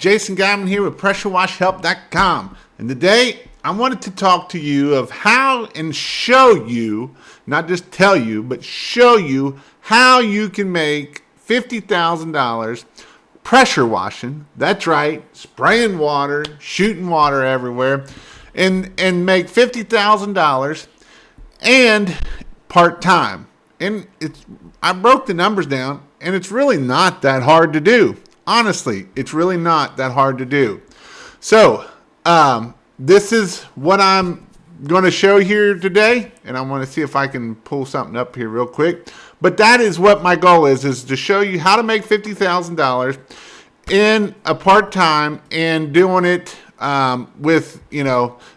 Jason Guyman here with PressureWashHelp.com. And today I wanted to talk to you of how and show you, not just tell you, but show you how you can make $50,000 pressure washing. That's right, spraying water, shooting water everywhere, and make $50,000 and part-time. And I broke the numbers down, and it's really not that hard to do. Honestly, it's really not that hard to do. So this is what I'm going to show here today, and I want to see if I can pull something up here real quick. But that is what my goal is to show you how to make $50,000 in a part-time and doing it with,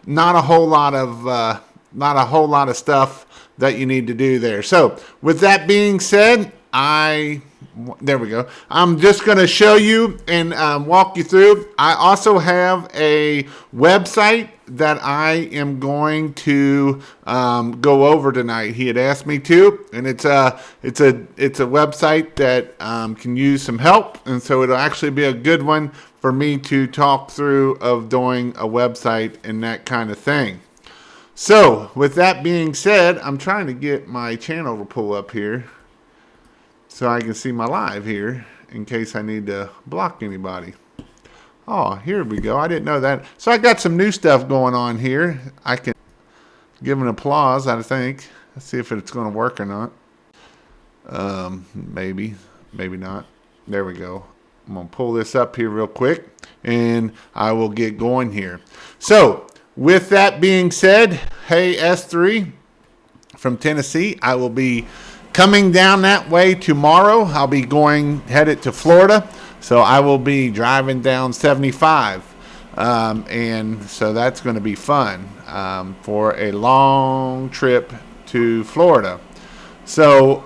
not a whole lot of stuff that you need to do there. So with that being said, there we go. I'm just going to show you and walk you through. I also have a website that I am going to go over tonight. He had asked me to, and it's a website that can use some help, and so it'll actually be a good one for me to talk through of doing a website and that kind of thing. So with that being said, I'm trying to get my channel to pull up here so I can see my live here in case I need to block anybody. Oh, here we go. I didn't know that. So I got some new stuff going on here. I can give an applause, I think. Let's see if it's going to work or not. Maybe not. There we go. I'm going to pull this up here real quick, and I will get going here. So with that being said, hey, S3 from Tennessee, I will be coming down that way tomorrow. I'll be headed to Florida, so I will be driving down 75, and so that's going to be fun for a long trip to Florida. So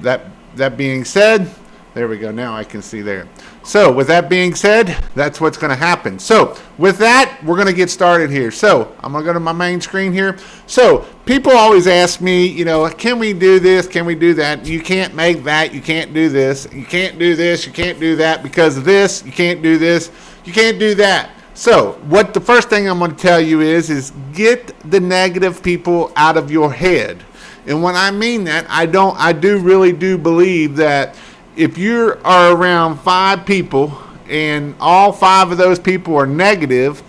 that being said, there we go. Now I can see there. So with that being said, that's what's going to happen. So with that, we're going to get started here. So I'm going to go to my main screen here. So people always ask me, can we do this? Can we do that? You can't make that. You can't do this. You can't do this. You can't do that because of this. You can't do this. You can't do that. So what the first thing I'm going to tell you is get the negative people out of your head. And when I mean that, I really do believe that if you are around 5 people and all 5 of those people are negative,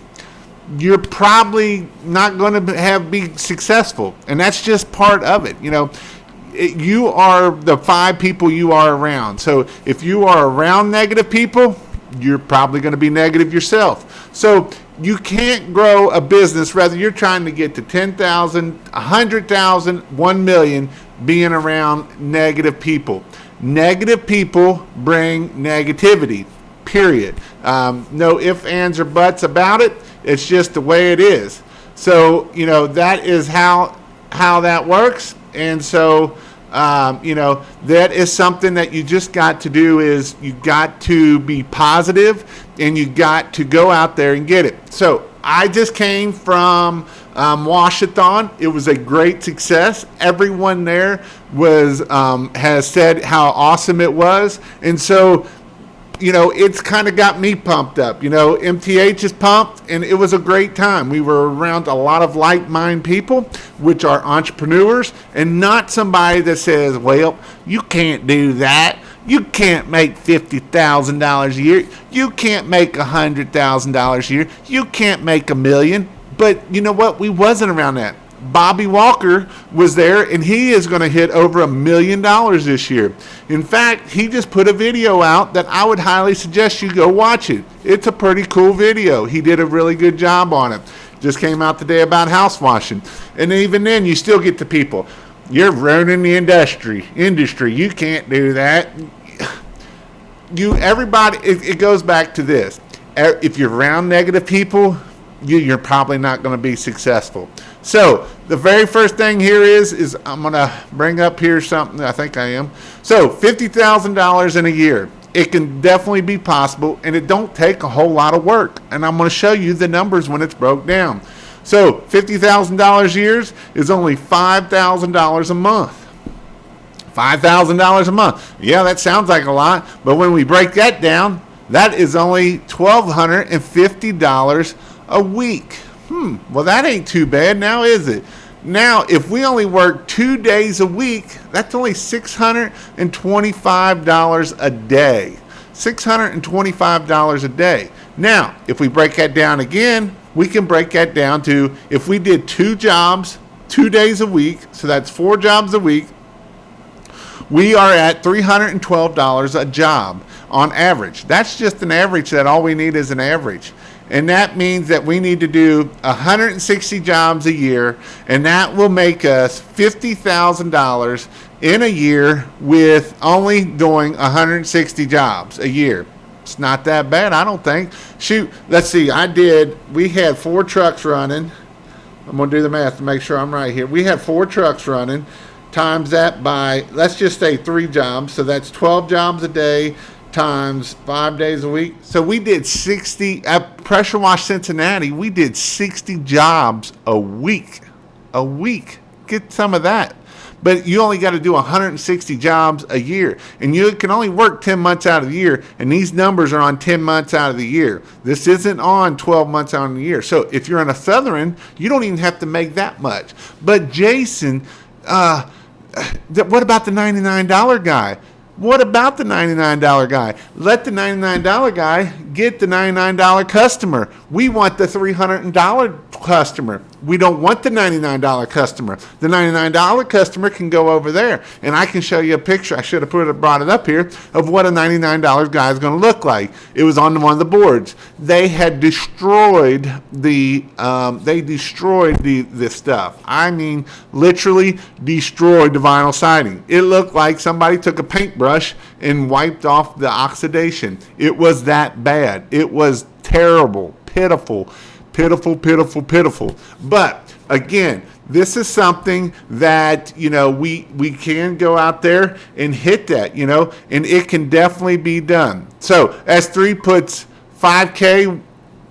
you're probably not going to be successful. And that's just part of it. You are the 5 people you are around. So if you are around negative people, you're probably going to be negative yourself. So you can't grow a business, whether you're trying to get to 10,000, 100,000, 1 million, being around negative people. Negative people bring negativity, period. No ifs, ands, or buts about it. It's just the way it is. So, that is how that works. And so, that is something that you just got to do is you got to be positive and you got to go out there and get it. So I just came from Washathon. It was a great success. Everyone there has said how awesome it was. And so, it's kind of got me pumped up. MTH is pumped, and it was a great time. We were around a lot of like-minded people, which are entrepreneurs, and not somebody that says, well, you can't do that. You can't make $50,000 a year. You can't make $100,000 a year. You can't make $1 million. But you know what? We wasn't around that. Bobby Walker was there, and he is going to hit over $1 million this year. In fact, he just put a video out that I would highly suggest you go watch it. It's a pretty cool video. He did a really good job on it. Just came out today about house washing. And even then, you still get the people. You're ruining the industry. You can't do that. Everybody, it goes back to this. If you're around negative people, you're probably not going to be successful. So the very first thing here is I'm going to bring up here something. I think I am. So $50,000 in a year. It can definitely be possible, and it don't take a whole lot of work. And I'm going to show you the numbers when it's broke down. So $50,000 a year is only $5,000 a month. $5,000 a month. Yeah, that sounds like a lot, but when we break that down, That is only $1,250 a week. Well, that ain't too bad now, is it? Now, if we only work 2 days a week, that's only $625 a day. $625 a day. Now, if we break that down again, we can break that down to if we did 2 jobs, 2 days a week, so that's 4 jobs a week, we are at $312 a job on average. That's just an average. That all we need is an average. And that means that we need to do 160 jobs a year, and that will make us $50,000 in a year with only doing 160 jobs a year. It's not that bad, I don't think. Shoot, let's see, we had 4 trucks running. I'm going to do the math to make sure I'm right here. We had 4 trucks running, times that by, let's just say 3 jobs. So that's 12 jobs a day times 5 days a week. So we did 60 at Pressure Wash Cincinnati. We did 60 jobs a week. A week. Get some of that. But you only got to do 160 jobs a year. And you can only work 10 months out of the year. And these numbers are on 10 months out of the year. This isn't on 12 months out of the year. So if you're in a Southern, you don't even have to make that much. But Jason, what about the $99 guy? What about the $99 guy? Let the $99 guy get the $99 customer. We want the $300 customer. We don't want the $99 customer. The $99 customer can go over there, and I can show you a picture. I should have brought it up here of what a $99 guy is going to look like. It was on one of the boards. They had destroyed the stuff. I mean, literally destroyed the vinyl siding. It looked like somebody took a paintbrush and wiped off the oxidation. It was that bad. It was terrible, pitiful. But again, this is something that, we can go out there and hit that, and it can definitely be done. So S3 puts 5K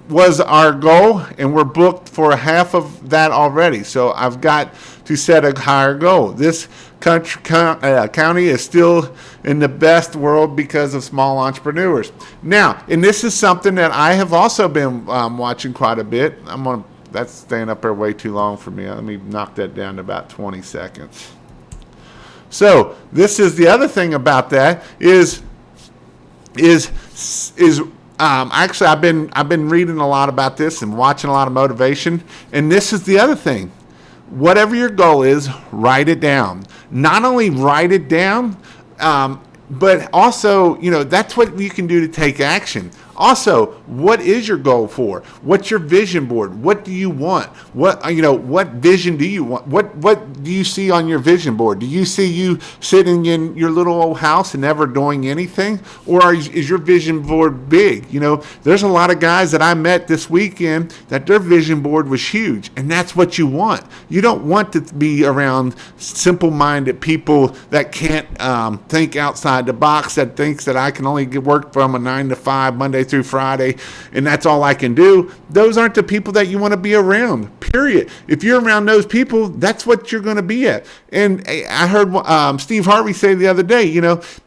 was our goal, and we're booked for half of that already. So I've got to set a higher goal. This county is still in the best world because of small entrepreneurs. Now, and this is something that I have also been watching quite a bit. That's staying up there way too long for me. Let me knock that down to about 20 seconds. So this is the other thing about that is actually I've been reading a lot about this and watching a lot of motivation. And this is the other thing. Whatever your goal is, write it down. Not only write it down, but also, that's what you can do to take action. Also, what is your goal for? What's your vision board? What do you want? What vision do you want? What do you see on your vision board? Do you see you sitting in your little old house and never doing anything? Or is your vision board big? There's a lot of guys that I met this weekend that their vision board was huge, and that's what you want. You don't want to be around simple-minded people that can't think outside the box, that thinks that I can only work from a 9 to 5 Monday through Friday, and that's all I can do. Those aren't the people that you want to be around, period. If you're around those people, that's what you're going to be at. And I heard Steve Harvey say the other day,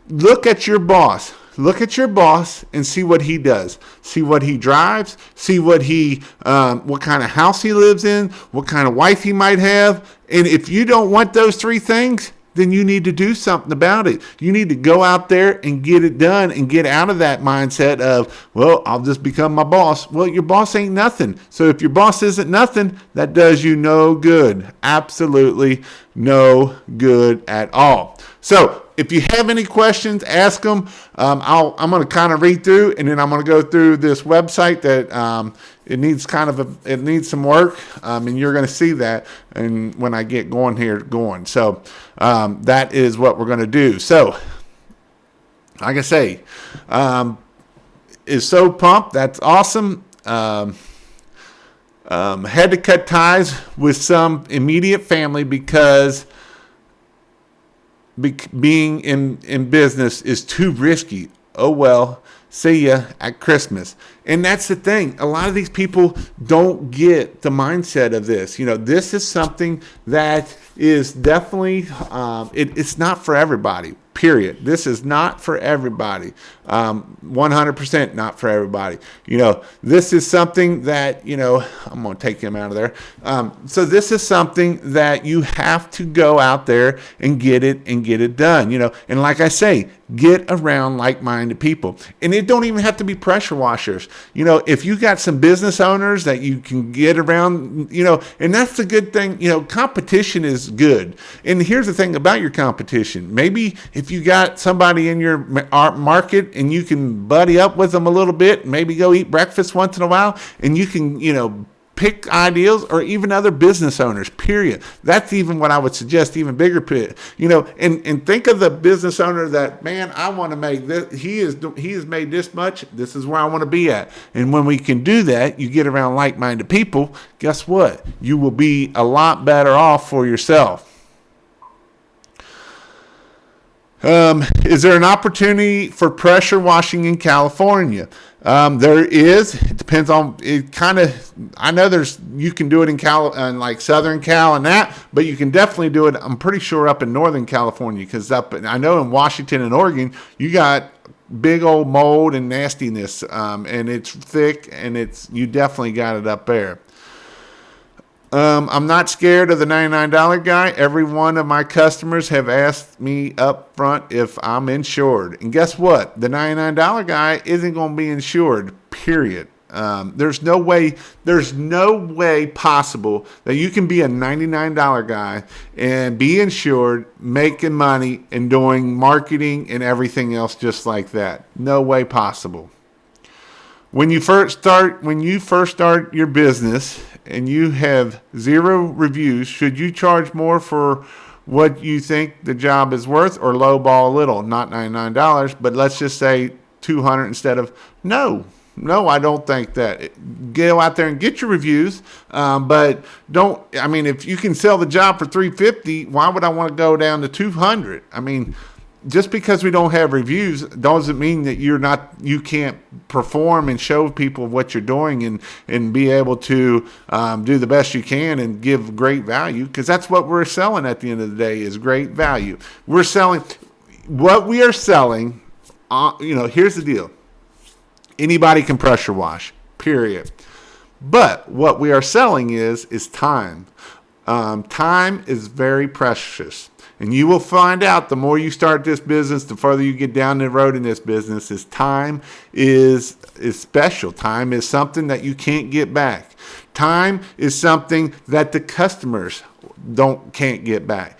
look at your boss. Look at your boss and see what he does. See what he drives. See what kind of house he lives in, what kind of wife he might have. And if you don't want those 3 things, then you need to do something about it. You need to go out there and get it done and get out of that mindset of, well, I'll just become my boss. Well, your boss ain't nothing. So if your boss isn't nothing, that does you no good. Absolutely no good at all. So if you have any questions, ask them. I'm going to kind of read through, and then I'm going to go through this website that it needs some work, and you're going to see that. And when I get going, so that is what we're going to do. So, like I say, is so pumped. That's awesome. Had to cut ties with some immediate family because being in business is too risky. Oh well, see ya at Christmas. And that's the thing. A lot of these people don't get the mindset of this. This is something that is definitely, it's not for everybody, Period. This is not for everybody. 100% not for everybody. This is something that, I'm going to take him out of there. So this is something that you have to go out there and get it done, and like I say, get around like-minded people. And it don't even have to be pressure washers. If you got some business owners that you can get around, and that's the good thing, competition is good. And here's the thing about your competition. Maybe if you got somebody in your market and you can buddy up with them a little bit, maybe go eat breakfast once in a while, and you can, pick ideals, or even other business owners, period. That's even what I would suggest, even bigger pit, and think of the business owner that, man, I want to make this, he has made this much, this is where I want to be at. And when we can do that, you get around like-minded people, guess what? You will be a lot better off for yourself. Is there an opportunity for pressure washing in California? There is. It depends on it. I know you can do it in like Southern Cal and that, but you can definitely do it. I'm pretty sure up in Northern California, because I know in Washington and Oregon you got big old mold and nastiness, and it's thick, and you definitely got it up there. I'm not scared of the $99 guy. Every one of my customers have asked me up front if I'm insured. And guess what? The $99 guy isn't going to be insured, period. There's no way possible that you can be a $99 guy and be insured, making money, and doing marketing and everything else just like that. No way possible. When you first start your business and you have 0 reviews, should you charge more for what you think the job is worth, or lowball a little? Not $99, but let's just say $200 instead of no. No, I don't think that. Go out there and get your reviews, but don't. I mean, if you can sell the job for $350, why would I want to go down to $200? I mean, just because we don't have reviews doesn't mean that you can't perform and show people what you're doing and be able to do the best you can and give great value, because that's what we're selling at the end of the day, is great value. We're selling what we are selling. Here's the deal. Anybody can pressure wash, period. But what we are selling is time. Time is very precious. And you will find out the more you start this business, the further you get down the road in this business, is time is special. Time is something that you can't get back. Time is something that the customers can't get back.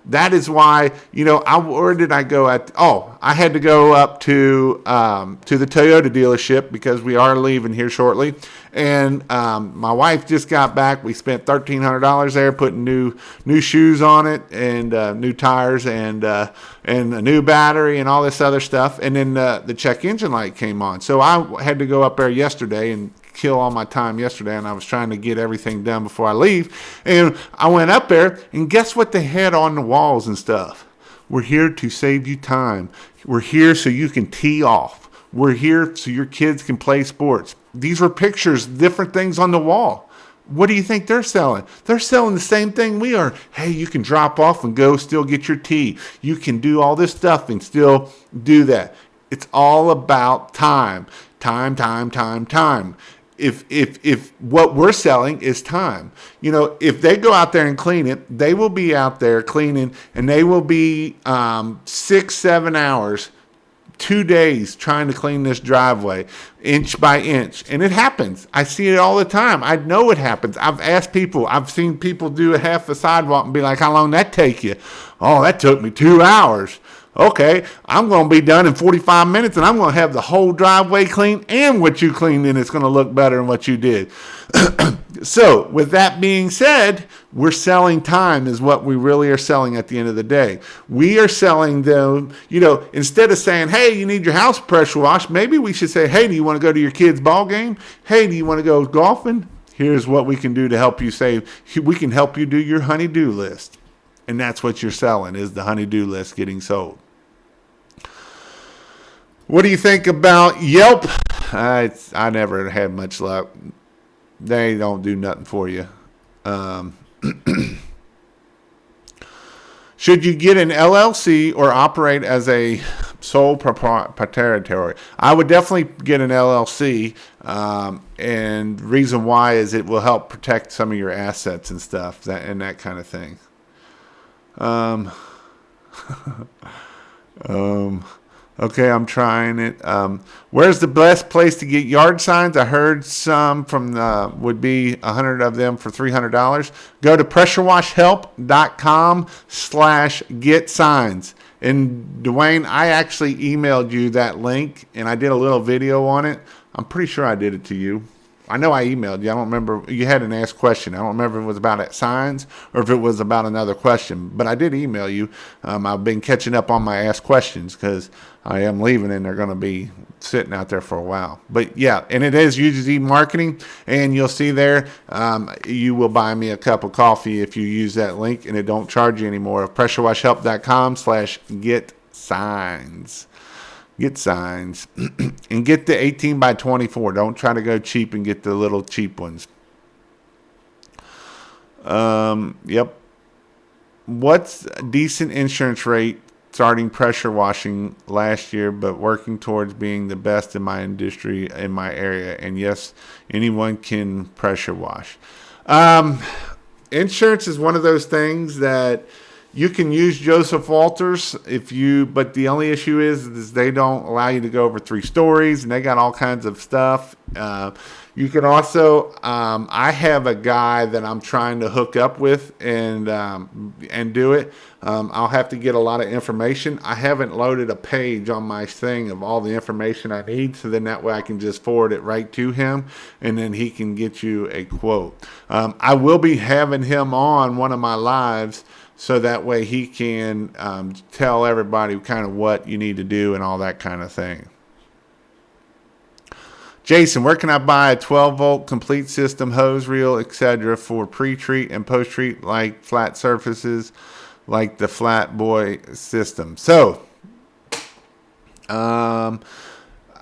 That is why, where did I go I had to go up to the Toyota dealership, because we are leaving here shortly. And my wife just got back. We spent $1,300 there putting new shoes on it, and new tires, and a new battery and all this other stuff. And then the check engine light came on. So I had to go up there yesterday and kill all my time yesterday, and I was trying to get everything done before I leave. And I went up there, and guess what they had on the walls and stuff? We're here to save you time. We're here so you can tee off. We're here so your kids can play sports. These were pictures, different things on the wall. What do you think they're selling? They're selling the same thing we are. Hey, you can drop off and go still get your tea. You can do all this stuff and still do that. It's all about time. Time. If what we're selling is time, if they go out there and clean it, they will be out there cleaning, and they will be 6-7 hours, 2 days trying to clean this driveway inch by inch. And it happens. I see it all the time. I know it happens. I've seen people do half the sidewalk and be like, how long did that take you? Oh, that took me 2 hours. Okay, I'm going to be done in 45 minutes, and I'm going to have the whole driveway clean, and what you cleaned, and it's going to look better than what you did. So, with that being said, we're selling time is what we really are selling at the end of the day. We are selling them, instead of saying, hey, you need your house pressure washed, maybe we should say, hey, do you want to go to your kid's ball game? Hey, do you want to go golfing? Here's what we can do to help you save. We can help you do your honey-do list. And that's what you're selling, is the honey-do list getting sold. What do you think about Yelp? I never had much luck. They don't do nothing for you. Should you get an LLC or operate as a sole proprietor? I would definitely get an LLC. And reason why is it will help protect some of your assets and stuff, that kind of thing. Okay, I'm trying it. Where's the best place to get yard signs? I heard some from would be 100 of them for $300. Go to pressurewashhelp.com/get signs. And Dwayne, I actually emailed you that link, and I did a little video on it. I'm pretty sure I did it to you. I know I emailed you. I don't remember. You had an asked question. I don't remember if it was about signs or if it was about another question. But I did email you. I've been catching up on my asked questions because I am leaving and they're going to be sitting out there for a while. But yeah, and it is UGZ marketing. And you'll see there, you will buy me a cup of coffee if you use that link, and it don't charge you anymore. pressurewashhelp.com/get signs. Get signs and get the 18 by 24. Don't try to go cheap and get the little cheap ones. Yep. What's a decent insurance rate starting pressure washing last year, but working towards being the best in my industry in my area? And yes, anyone can pressure wash. Insurance is one of those things that you can use Joseph Walters but the only issue is they don't allow you to go over 3 stories, and they got all kinds of stuff. You can also, I have a guy that I'm trying to hook up with and do it. I'll have to get a lot of information. I haven't loaded a page on my thing of all the information I need, so then that way I can just forward it right to him, and then he can get you a quote. I will be having him on one of my lives, so that way he can tell everybody kind of what you need to do and all that kind of thing. Jason, where can I buy a 12-volt complete system, hose reel, etc. for pre-treat and post-treat, like flat surfaces, like the Flat Boy system? So,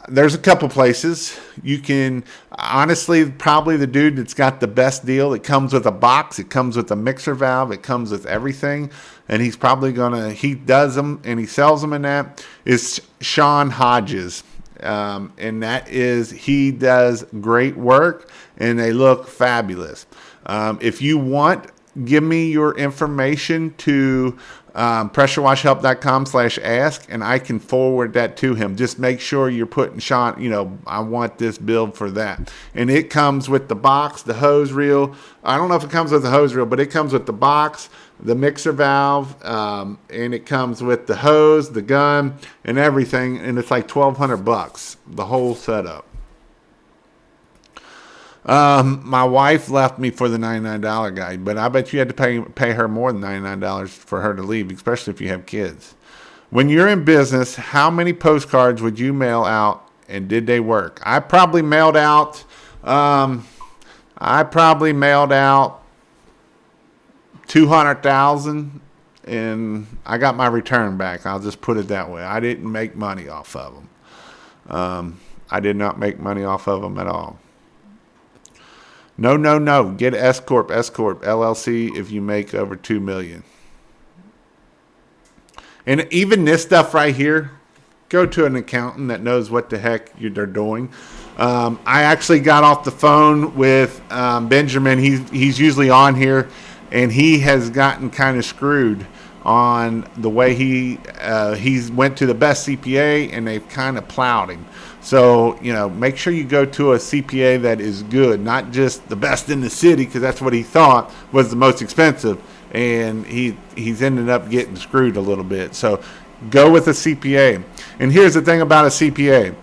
there's a couple places. You can, honestly, probably the dude that's got the best deal. It comes with a box. It comes with a mixer valve. It comes with everything. And he's probably he does them and he sells them in that, is Sean Hodges. And he does great work and they look fabulous. If you want, give me your information to pressurewashhelp.com/ask, and I can forward that to him. Just make sure you're putting Sean, I want this build for that. And it comes with the box, the hose reel. I don't know if it comes with the hose reel, but it comes with the box, the mixer valve, and it comes with the hose, the gun, and everything. And it's like $1,200, the whole setup. My wife left me for the $99 guy, but I bet you had to pay her more than $99 for her to leave, especially if you have kids. When you're in business, how many postcards would you mail out, and did they work? I probably mailed out 200,000, and I got my return back. I'll just put it that way. I didn't make money off of them. I did not make money off of them at all. No. Get S Corp LLC if you make over $2 million. And even this stuff right here, go to an accountant that knows what the heck they're doing. I actually got off the phone with Benjamin. He's usually on here, and he has gotten kind of screwed on the way he went to the best CPA, and they've kind of plowed him. So, make sure you go to a CPA that is good, not just the best in the city, because that's what he thought was the most expensive, and he's ended up getting screwed a little bit. So go with a CPA. And here's the thing about a CPA.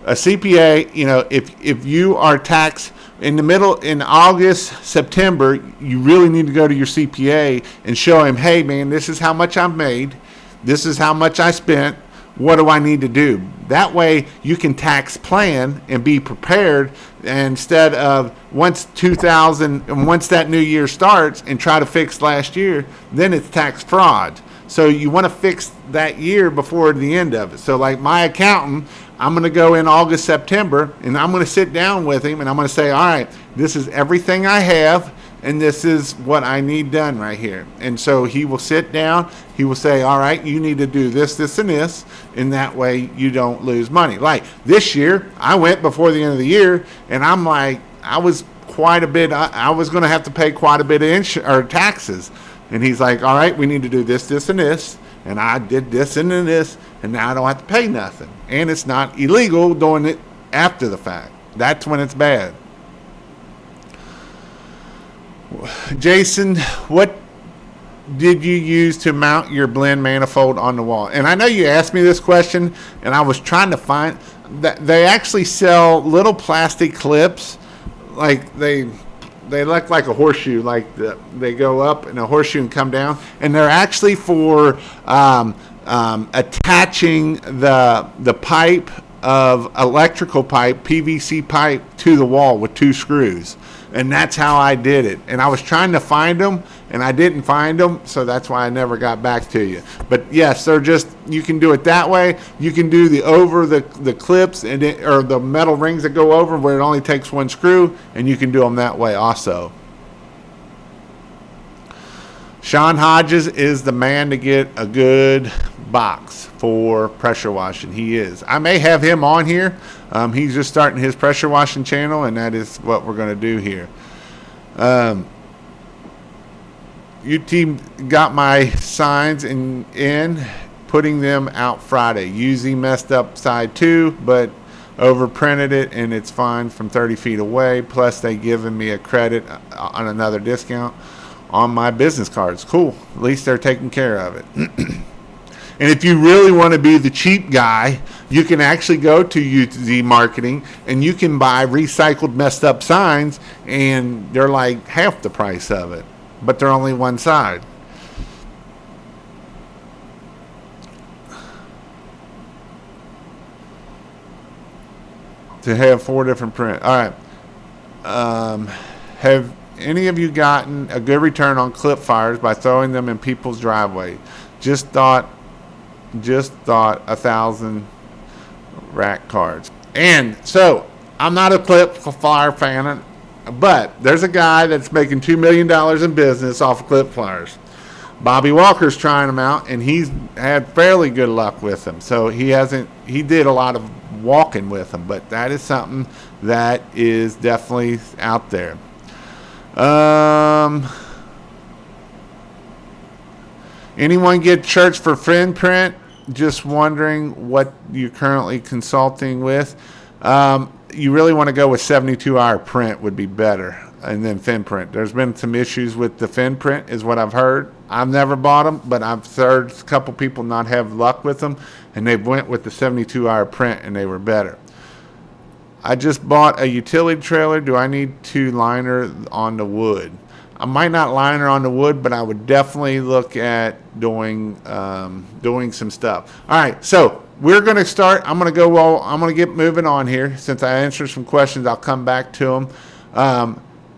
A CPA, if you are taxed in August, September, you really need to go to your CPA and show him, hey, man, this is how much I've made. This is how much I spent. What do I need to do? That way you can tax plan and be prepared, instead of once that new year starts and try to fix last year, then it's tax fraud. So you want to fix that year before the end of it. So like my accountant, I'm going to go in August, September, and I'm going to sit down with him and I'm going to say, all right, this is everything I have. and this is what I need done right here. And so he will sit down, he will say, all right, you need to do this, this, and this, and that way you don't lose money. Like this year, I went before the end of the year, and I'm like, I was quite a bit, I was going to have to pay quite a bit of taxes. And he's like, all right, we need to do this, this, and this. And I did this and then this, and now I don't have to pay nothing. And it's not illegal doing it after the fact. That's when it's bad. Jason, what did you use to mount your blend manifold on the wall? And I know you asked me this question, and I was trying to find that they actually sell little plastic clips, like they look like a horseshoe, like they go up in a horseshoe and come down, and they're actually for attaching the pipe of electrical pipe, PVC pipe, to the wall with 2 screws. And that's how I did it. And I was trying to find them, and I didn't find them, so that's why I never got back to you. But yes, they're just, you can do it that way. You can do the clips or the metal rings that go over where it only takes 1 screw, and you can do them that way also. Sean Hodges is the man to get a good box for pressure washing. He is. I may have him on here. He's just starting his pressure washing channel, and that is what we're going to do here. UT got my signs in putting them out Friday. Uzi messed up side 2, but overprinted it, and it's fine from 30 feet away. Plus, they given me a credit on another discount on my business cards. Cool. At least they're taking care of it. And if you really want to be the cheap guy, you can actually go to UZ Marketing and you can buy recycled messed up signs, and they're like half the price of it, but they're only one side. To have 4 different prints. All right. Have any of you gotten a good return on clip fires by throwing them in people's driveway? Just thought 1,000 rack cards. And so I'm not a clip fire fan, but there's a guy that's making $2 million in business off of clip flyers. Bobby Walker's trying them out, and he's had fairly good luck with them. So he did a lot of walking with them, but that is something that is definitely out there. Anyone get shirts for friend print? Just wondering what you're currently consulting with. You really want to go with 72-hour print would be better, and then fin print. There's been some issues with the fin print is what I've heard. I've never bought them, but I've heard a couple people not have luck with them, and they went with the 72-hour print, and they were better. I just bought a utility trailer. Do I need to liner on the wood? I might not liner on the wood, but I would definitely look at doing some stuff. All right, so we're going to start. I'm going to get moving on here. Since I answered some questions, I'll come back to them.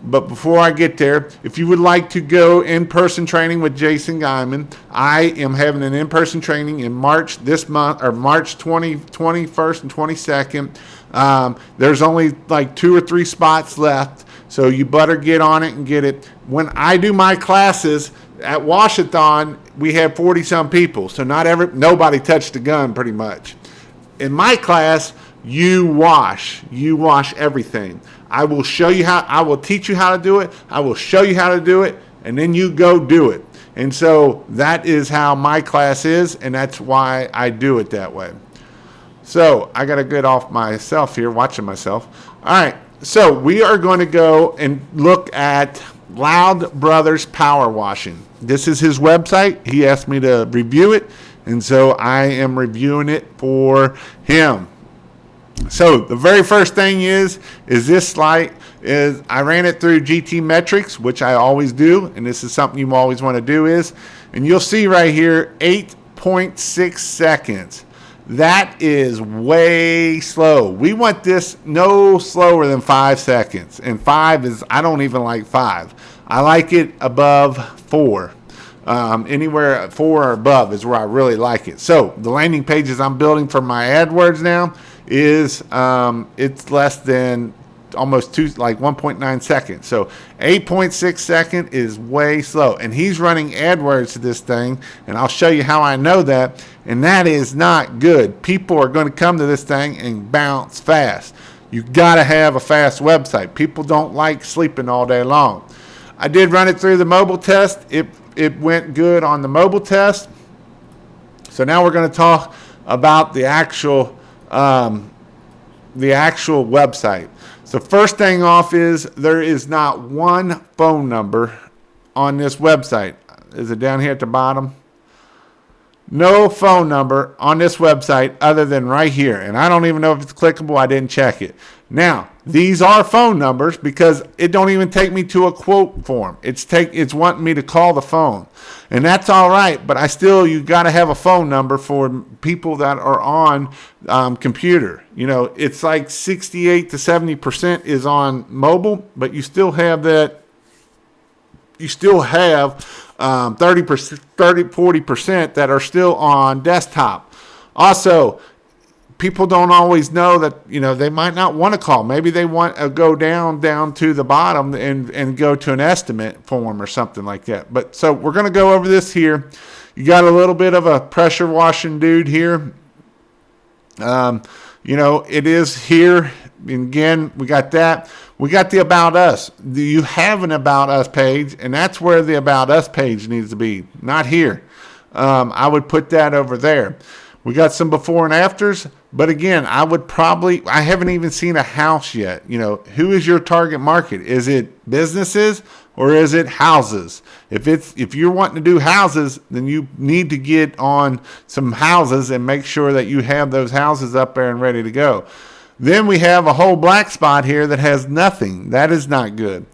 But before I get there, if you would like to go in-person training with Jason Guyman, I am having an in-person training in March this month, or March 21st and 22nd. There's only like 2 or 3 spots left, so you better get on it and get it. When I do my classes at Washathon, we have 40-some people, so nobody touched the gun pretty much. In my class, you wash everything. I will teach you how to do it. I will show you how to do it, and then you go do it. And so that is how my class is, and that's why I do it that way. So I got to get off myself here, watching myself. All right, so we are going to go and look at Loud Brothers Power Washing. This is his website. He asked me to review it, and so I am reviewing it for him. So the very first thing is this light is I ran it through GT Metrics, which I always do, and this is something you always want to do and you'll see right here 8.6 seconds. That is way slow. We want this no slower than 5 seconds, and 5 is, I don't even like 5. I like it above 4. Anywhere at 4 or above is where I really like it. So the landing pages I'm building for my AdWords now is it's less than almost like 1.9 seconds. So 8.6 second is way slow. And he's running AdWords to this thing, and I'll show you how I know that. And that is not good. People are going to come to this thing and bounce fast. You got to have a fast website. People don't like sleeping all day long. I did run it through the mobile test. It went good on the mobile test. So now we're going to talk about the actual website. So first thing off is there is not one phone number on this website. Is it down here at the bottom? No phone number on this website other than right here. And I don't even know if it's clickable. I didn't check it. Now, these are phone numbers because it don't even take me to a quote form. It's wanting me to call the phone. And that's all right, but you got to have a phone number for people that are on computer. You know, it's like 68 to 70% is on mobile, but you still have that. You still have 40% that are still on desktop. Also, people don't always know that, you know, they might not want to call. Maybe they want to go down to the bottom and go to an estimate form or something like that. But so we're going to go over this here. You got a little bit of a pressure washing dude here. You know, it is here. And again, we got that. We got the About Us. You have an About Us page, and that's where the About Us page needs to be, not here. I would put that over there. We got some before and afters, but again, I haven't even seen a house yet. You know, who is your target market? Is it businesses or is it houses? If you're wanting to do houses, then you need to get on some houses and make sure that you have those houses up there and ready to go. Then we have a whole black spot here that has nothing. That is not good.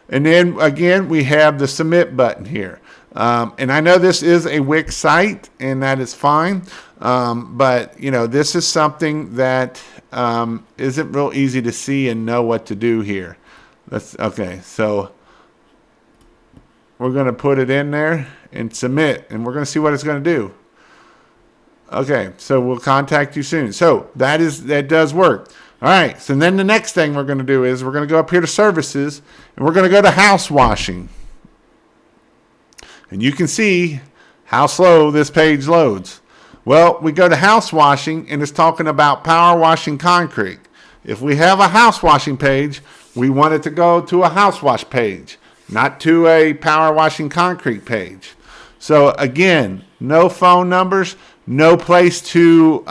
And then again, we have the submit button here. And I know this is a Wix site, and that is fine. But you know, this is something that isn't real easy to see and know what to do here. Okay. So we're going to put it in there and submit, and we're going to see what it's going to do. Okay, so we'll contact you soon. So that does work. All right, so then the next thing we're going to do is we're going to go up here to services, and we're going to go to house washing. And you can see how slow this page loads. Well, we go to house washing, and it's talking about power washing concrete. If we have a house washing page, we want it to go to a house wash page, not to a power washing concrete page. So again, no phone numbers, no place to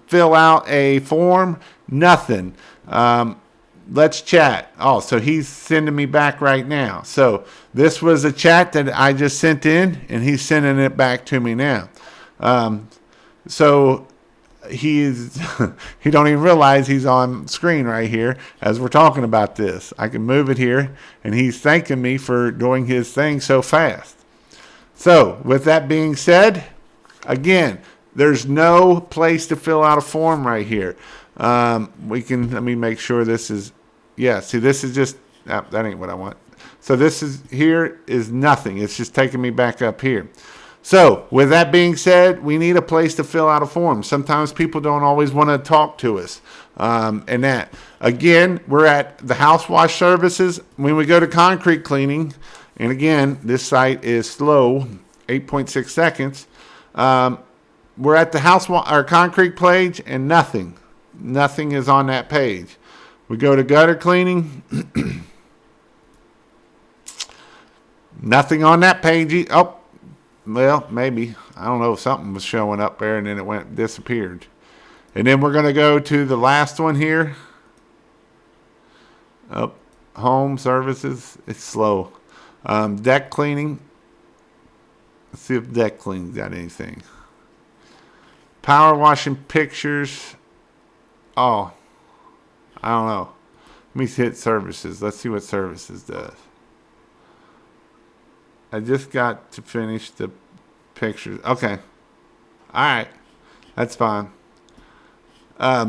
fill out a form, nothing. Let's chat. Oh, so he's sending me back right now. So this was a chat that I just sent in, and he's sending it back to me now. So he don't even realize he's on screen right here as we're talking about this. I can move it here, and he's thanking me for doing his thing so fast. So with that being said, again, there's no place to fill out a form right here. Let me make sure this is, see, this is just, that ain't what I want. So this is nothing. It's just taking me back up here. So with that being said, we need a place to fill out a form. Sometimes people don't always want to talk to us. And that, again, we're at the house wash services. When we go to concrete cleaning, and again, this site is slow, 8.6 seconds. We're at the our concrete page, and nothing is on that page. We go to gutter cleaning, nothing on that page. Oh, well, maybe, I don't know, something was showing up there, and then it disappeared. And then we're going to go to the last one here. Oh, home services. It's slow. Deck cleaning. Let's see if deck cleaning got anything. Power washing pictures. Oh, I don't know. Let me hit services. Let's see what services does. I just got to finish the pictures. Okay. All right. That's fine.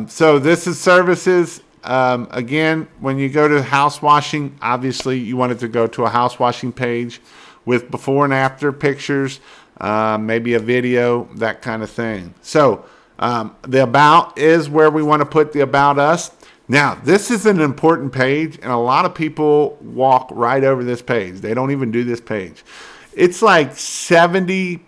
So this is services. Again, when you go to house washing, obviously you want it to go to a house washing page with before and after pictures, maybe a video, that kind of thing. So the about is where we want to put the about us. Now, this is an important page, and a lot of people walk right over this page. They don't even do this page. It's like 70.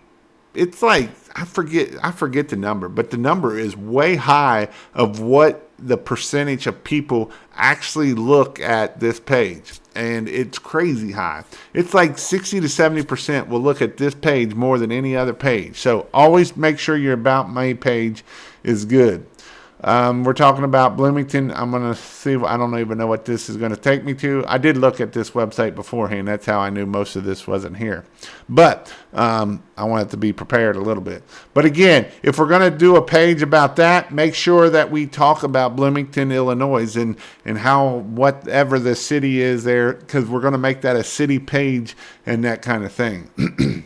It's like I forget the number, but the number is way high of what the percentage of people actually look at this page. And it's crazy high. It's like 60 to 70% will look at this page more than any other page. So always make sure your About Me page is good. We're talking about Bloomington. I'm going to see. I don't even know what this is going to take me to. I did look at this website beforehand. That's how I knew most of this wasn't here. But I wanted to be prepared a little bit. But again, if we're going to do a page about that, make sure that we talk about Bloomington, Illinois, and how whatever the city is there, because we're going to make that a city page and that kind of thing.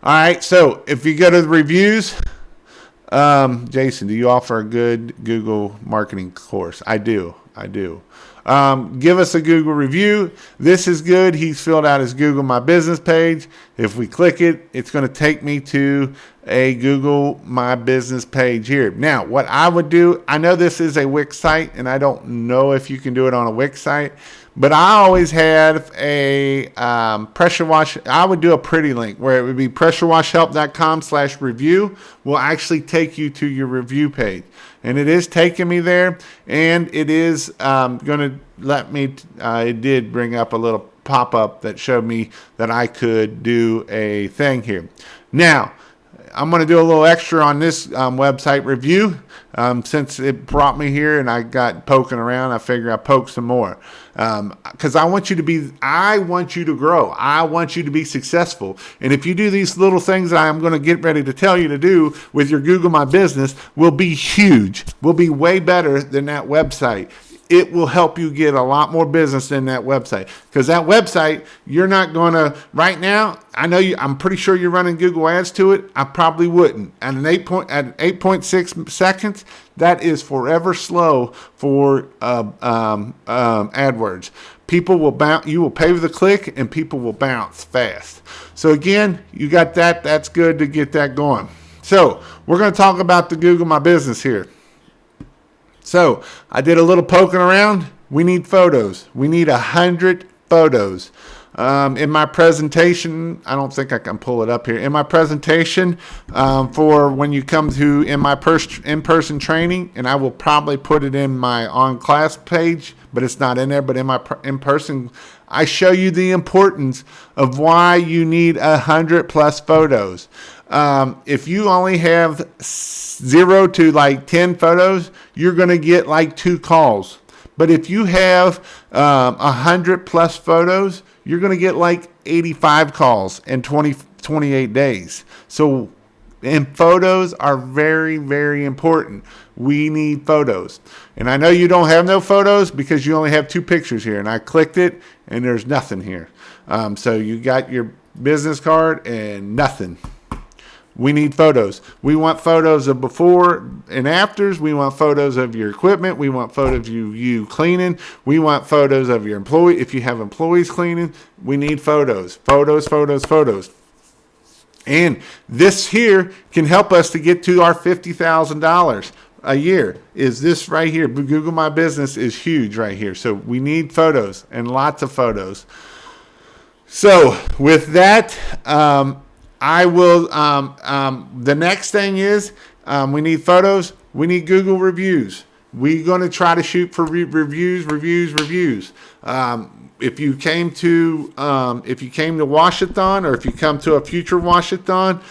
All right. So if you go to the reviews. Jason, do you offer a good Google marketing course? I do. Give us a Google review. This is good. He's filled out his Google My Business page. If we click it, it's going to take me to a Google My Business page here. Now, what I would do, I know this is a Wix site, and I don't know if you can do it on a Wix site, but I always had a pressure wash. I would do a pretty link where it would be pressurewashhelp.com/review will actually take you to your review page. And it is taking me there, and it is going to let me, it did bring up a little pop-up that showed me that I could do a thing here. Now, I'm going to do a little extra on this website review. Since it brought me here and I got poking around, I figure I poke some more. Because I want you to grow. I want you to be successful. And if you do these little things that I'm going to get ready to tell you to do with your Google My Business, will be huge. Will be way better than that website. It will help you get a lot more business than that website. Because that website, you're not going to, right now, I'm pretty sure you're running Google Ads to it. I probably wouldn't. At 8.6 seconds, that is forever slow for AdWords. People will bounce, you will pay for the click, and people will bounce fast. So again, you got that. That's good to get that going. So we're going to talk about the Google My Business here. So I did a little poking around. We need photos. We need 100 photos. In my presentation, I don't think I can pull it up here. In my presentation for when you come to in-person training, and I will probably put it in my on-class page, but it's not in there. But in my in-person, I show you the importance of why you need 100 plus photos. If you only have 0 to 10 photos, you're going to get 2 calls. But if you have 100 plus photos, you're going to get 85 calls in 28 days. So, and photos are very, very important. We need photos. And I know you don't have no photos because you only have 2 pictures here. And I clicked it and there's nothing here. So you got your business card and nothing. We need photos. We want photos of before and afters. We want photos of your equipment. We want photos of you cleaning. We want photos of your employee. If you have employees cleaning, we need photos. Photos. And this here can help us to get to our $50,000 a year. Is this right here? Google My Business is huge right here. So we need photos and lots of photos. So with that, I will, the next thing is, we need photos. We need Google reviews. We're going to try to shoot for reviews. If you came to Washathon, or if you come to a future Washathon,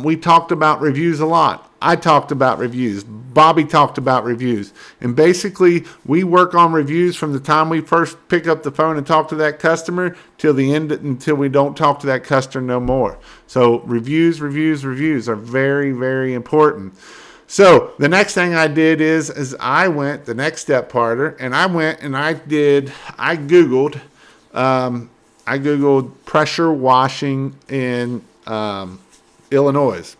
we talked about reviews a lot. I talked about reviews. Bobby talked about reviews. And basically, we work on reviews from the time we first pick up the phone and talk to that customer till the end, until we don't talk to that customer no more. So reviews are very, very important. So the next thing I did is I went, the next step parter, and I went and I Googled pressure washing in Illinois.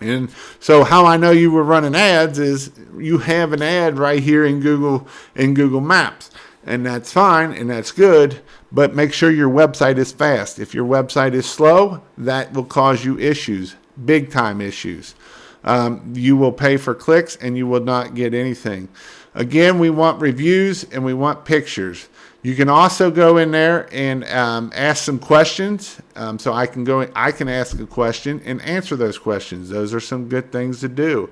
And so how I know you were running ads is you have an ad right here in Google Maps. And that's fine and that's good, but make sure your website is fast. If your website is slow, that will cause you issues, big time issues. you will pay for clicks and you will not get anything. Again, we want reviews and we want pictures. You can also go in there and ask some questions. So I can ask a question and answer those questions. Those are some good things to do.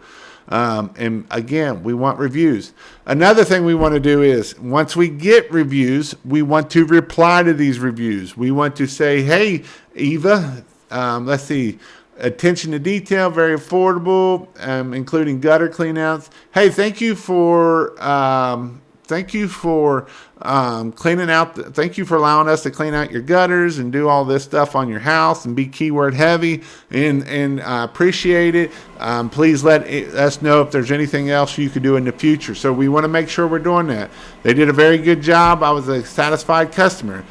And again, we want reviews. Another thing we want to do is once we get reviews, we want to reply to these reviews. We want to say, hey, Eva, let's see, attention to detail, very affordable, including gutter cleanouts. Hey, thank you for cleaning out. Thank you for allowing us to clean out your gutters and do all this stuff on your house and be keyword heavy. And I appreciate it. Please let us know if there's anything else you could do in the future. So we want to make sure we're doing that. They did a very good job. I was a satisfied customer.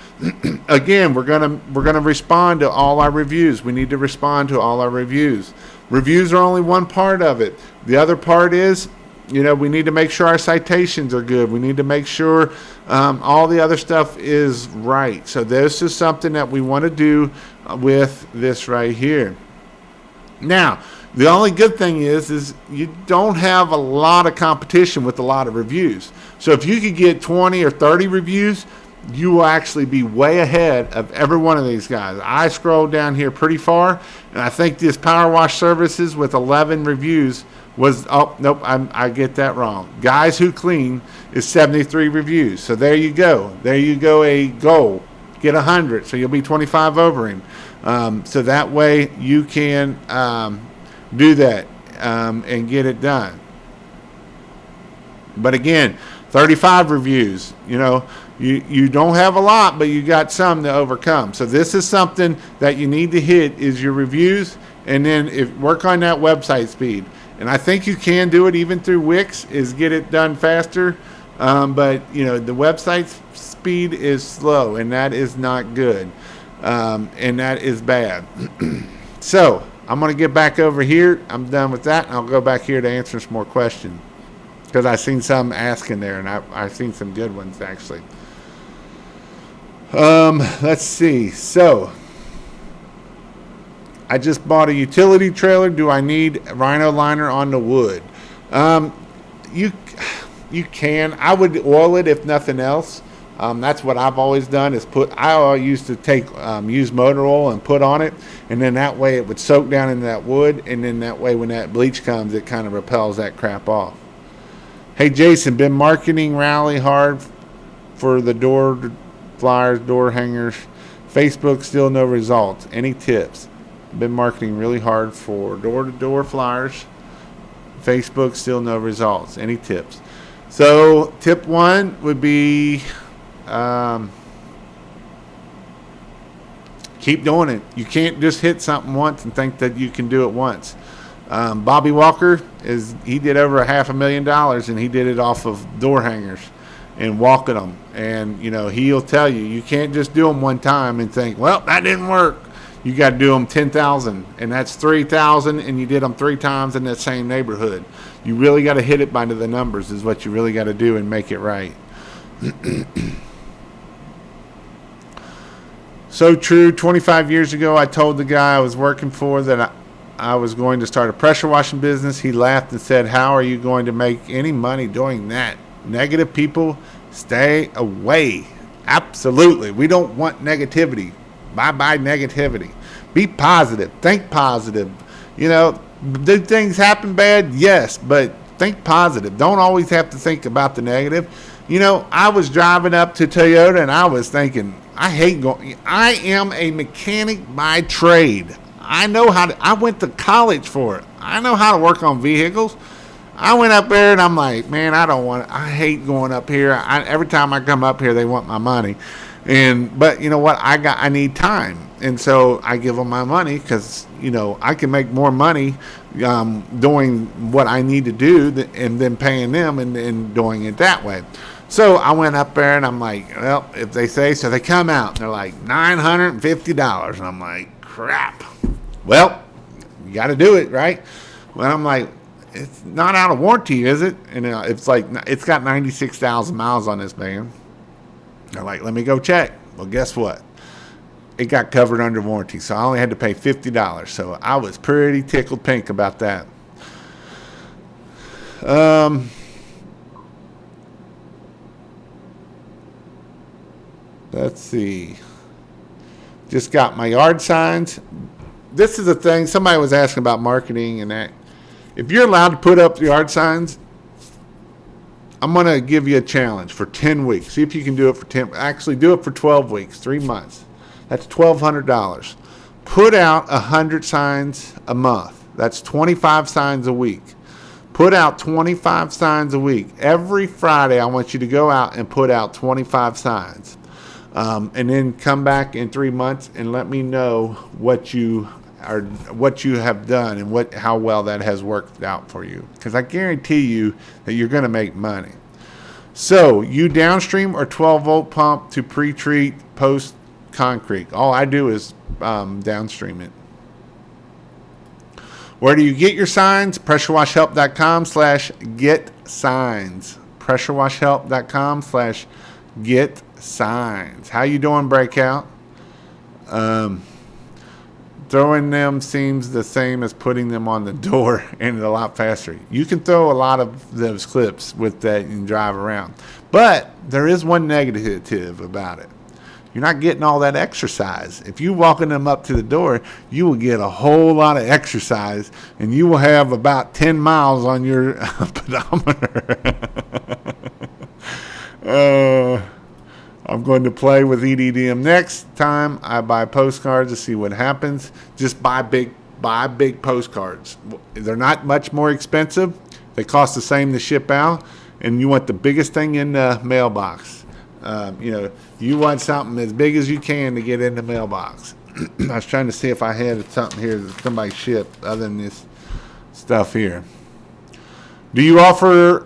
Again, we're gonna respond to all our reviews. We need to respond to all our reviews. Reviews are only one part of it. The other part is, we need to make sure our citations are good. We need to make sure all the other stuff is right. So this is something that we want to do with this right here. Now, the only good thing is you don't have a lot of competition with a lot of reviews. So if you could get 20 or 30 reviews, you will actually be way ahead of every one of these guys. I scrolled down here pretty far, and I think this Power Wash Services with 11 reviews was, oh, nope, I get that wrong. Guys Who Clean is 73 reviews. So there you go. There you go, a goal. Get 100, so you'll be 25 over him. So that way you can do that and get it done. But again, 35 reviews, you don't have a lot, but you got some to overcome. So this is something that you need to hit is your reviews, and then work on that website speed. And I think you can do it even through Wix, is get it done faster. But the website speed is slow, and that is not good. And that is bad. So I'm going to get back over here. I'm done with that, and I'll go back here to answer some more questions, because I've seen some asking there, and I've seen some good ones actually. Let's see. So I just bought a utility trailer. Do I need Rhino liner on the wood? You can. I would oil it if nothing else. That's what I've always done is I used to use motor oil and put on it, and then that way it would soak down into that wood, and then that way when that bleach comes, it kind of repels that crap off. Hey Jason, been marketing rally hard for the door flyers, door hangers. Facebook, still no results. Any tips? Been marketing really hard for door-to-door flyers. Facebook, still no results. Any tips? So tip 1 would be keep doing it. You can't just hit something once and think that you can do it once. Bobby Walker, he did over $500,000, and he did it off of door hangers and walking them. And he'll tell you, you can't just do them one time and think, well, that didn't work. You got to do them 10,000, and that's 3,000, and you did them 3 times in that same neighborhood. You really got to hit it by the numbers is what you really got to do and make it right. So true. 25 years ago, I told the guy I was working for that I was going to start a pressure washing business. He laughed and said, how are you going to make any money doing that? Negative people, stay away. Absolutely. We don't want negativity. Bye-bye negativity. Be positive. Think positive. Do things happen bad? Yes, but think positive. Don't always have to think about the negative. I was driving up to Toyota, and I was thinking, I am a mechanic by trade. I went to college for it. I know how to work on vehicles. I went up there, and I'm like, man, I hate going up here. Every time I come up here, they want my money. But you know what? I need time, and so I give them my money because I can make more money doing what I need to do and then paying them and doing it that way. So I went up there, and I'm like, well, if they say so, they come out and they're like $950, and I'm like, crap. Well, you got to do it, right? Well, I'm like, it's not out of warranty, is it? And it's like it's got 96,000 miles on this van. They're like, let me go check. Well, guess what? It got covered under warranty, so I only had to pay $50. So I was pretty tickled pink about that. Let's see. Just got my yard signs. This is a thing. Somebody was asking about marketing and that. If you're allowed to put up yard signs, I'm going to give you a challenge for 10 weeks. See if you can do it for 10. Actually, do it for 12 weeks, 3 months. That's $1,200. Put out 100 signs a month. That's 25 signs a week. Put out 25 signs a week. Every Friday, I want you to go out and put out 25 signs. And then come back in 3 months and let me know what you have done and how well that has worked out for you. Because I guarantee you that you're going to make money. So you downstream or 12-volt pump to pre-treat post concrete. All I do is downstream it. Where do you get your signs? PressureWashHelp.com/get signs. PressureWashHelp.com/get signs. How you doing, Breakout? Throwing them seems the same as putting them on the door and a lot faster. You can throw a lot of those clips with that and drive around. But there is one negative about it. You're not getting all that exercise. If you're walking them up to the door, you will get a whole lot of exercise and you will have about 10 miles on your pedometer. I'm going to play with EDDM next time I buy postcards to see what happens. Just buy big postcards. They're not much more expensive. They cost the same to ship out, and you want the biggest thing in the mailbox. You want something as big as you can to get in the mailbox. I was trying to see if I had something here that somebody shipped other than this stuff here. Do you offer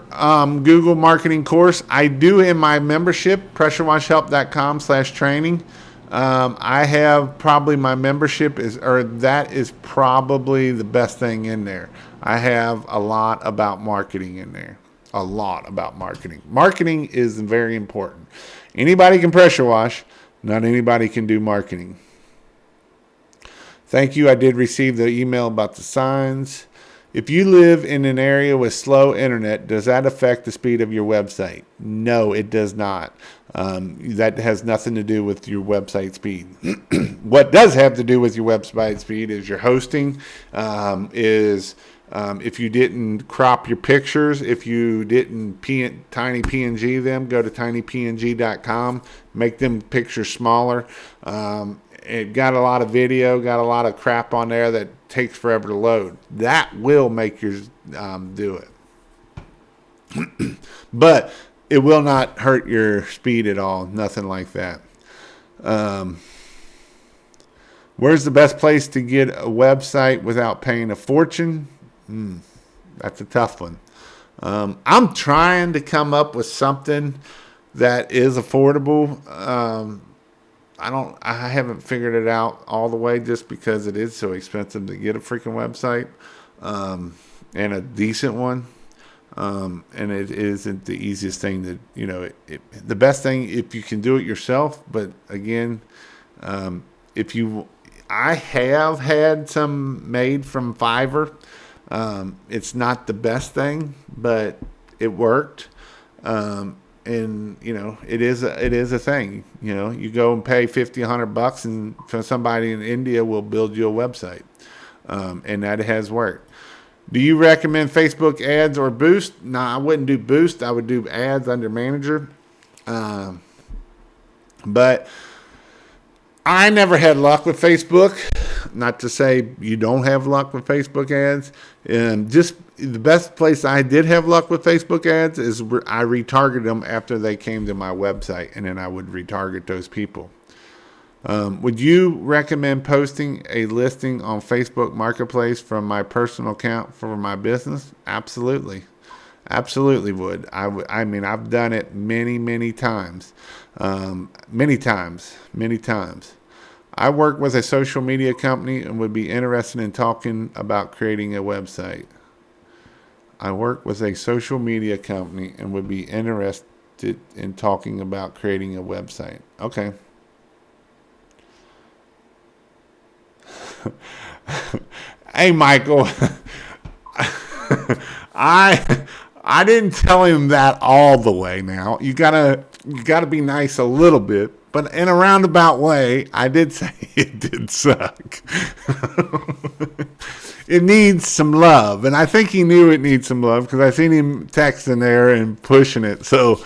Google marketing course? I do in my membership, PressureWashHelp.com/training. I have probably my membership that is probably the best thing in there. I have a lot about marketing in there. A lot about marketing. Marketing is very important. Anybody can pressure wash. Not anybody can do marketing. Thank you. I did receive the email about the signs. If you live in an area with slow internet, does that affect the speed of your website? No, it does not. That has nothing to do with your website speed. What does have to do with your website speed is your hosting, if you didn't crop your pictures, if you didn't tiny PNG them, go to tinypng.com, make them pictures smaller. It got a lot of video, got a lot of crap on there that takes forever to load. That will make yours do it. But it will not hurt your speed at all. Nothing like that. Where's the best place to get a website without paying a fortune? That's a tough one. I'm trying to come up with something that is affordable. I haven't figured it out all the way just because it is so expensive to get a freaking website, and a decent one. And it isn't the easiest thing to, the best thing if you can do it yourself. But again, I have had some made from Fiverr. It's not the best thing, but it worked. And it is a thing. You go and pay $50-$100 and somebody in India will build you a website. And that has worked. Do you recommend Facebook ads or Boost? No, I wouldn't do Boost. I would do ads under Manager. But I never had luck with Facebook. Not to say you don't have luck with Facebook ads. And just the best place I did have luck with Facebook ads is I retargeted them after they came to my website, and then I would retarget those people. Would you recommend posting a listing on Facebook Marketplace from my personal account for my business? Absolutely. Absolutely would. I've done it many times. Many times. I work with a social media company and would be interested in talking about creating a website. I work with a social media company and would be interested in talking about creating a website. Okay. Hey, Michael. I didn't tell him that all the way. Now you gotta be nice a little bit, but in a roundabout way, I did say it did suck. It needs some love, and I think he knew it needs some love because I seen him texting there and pushing it. So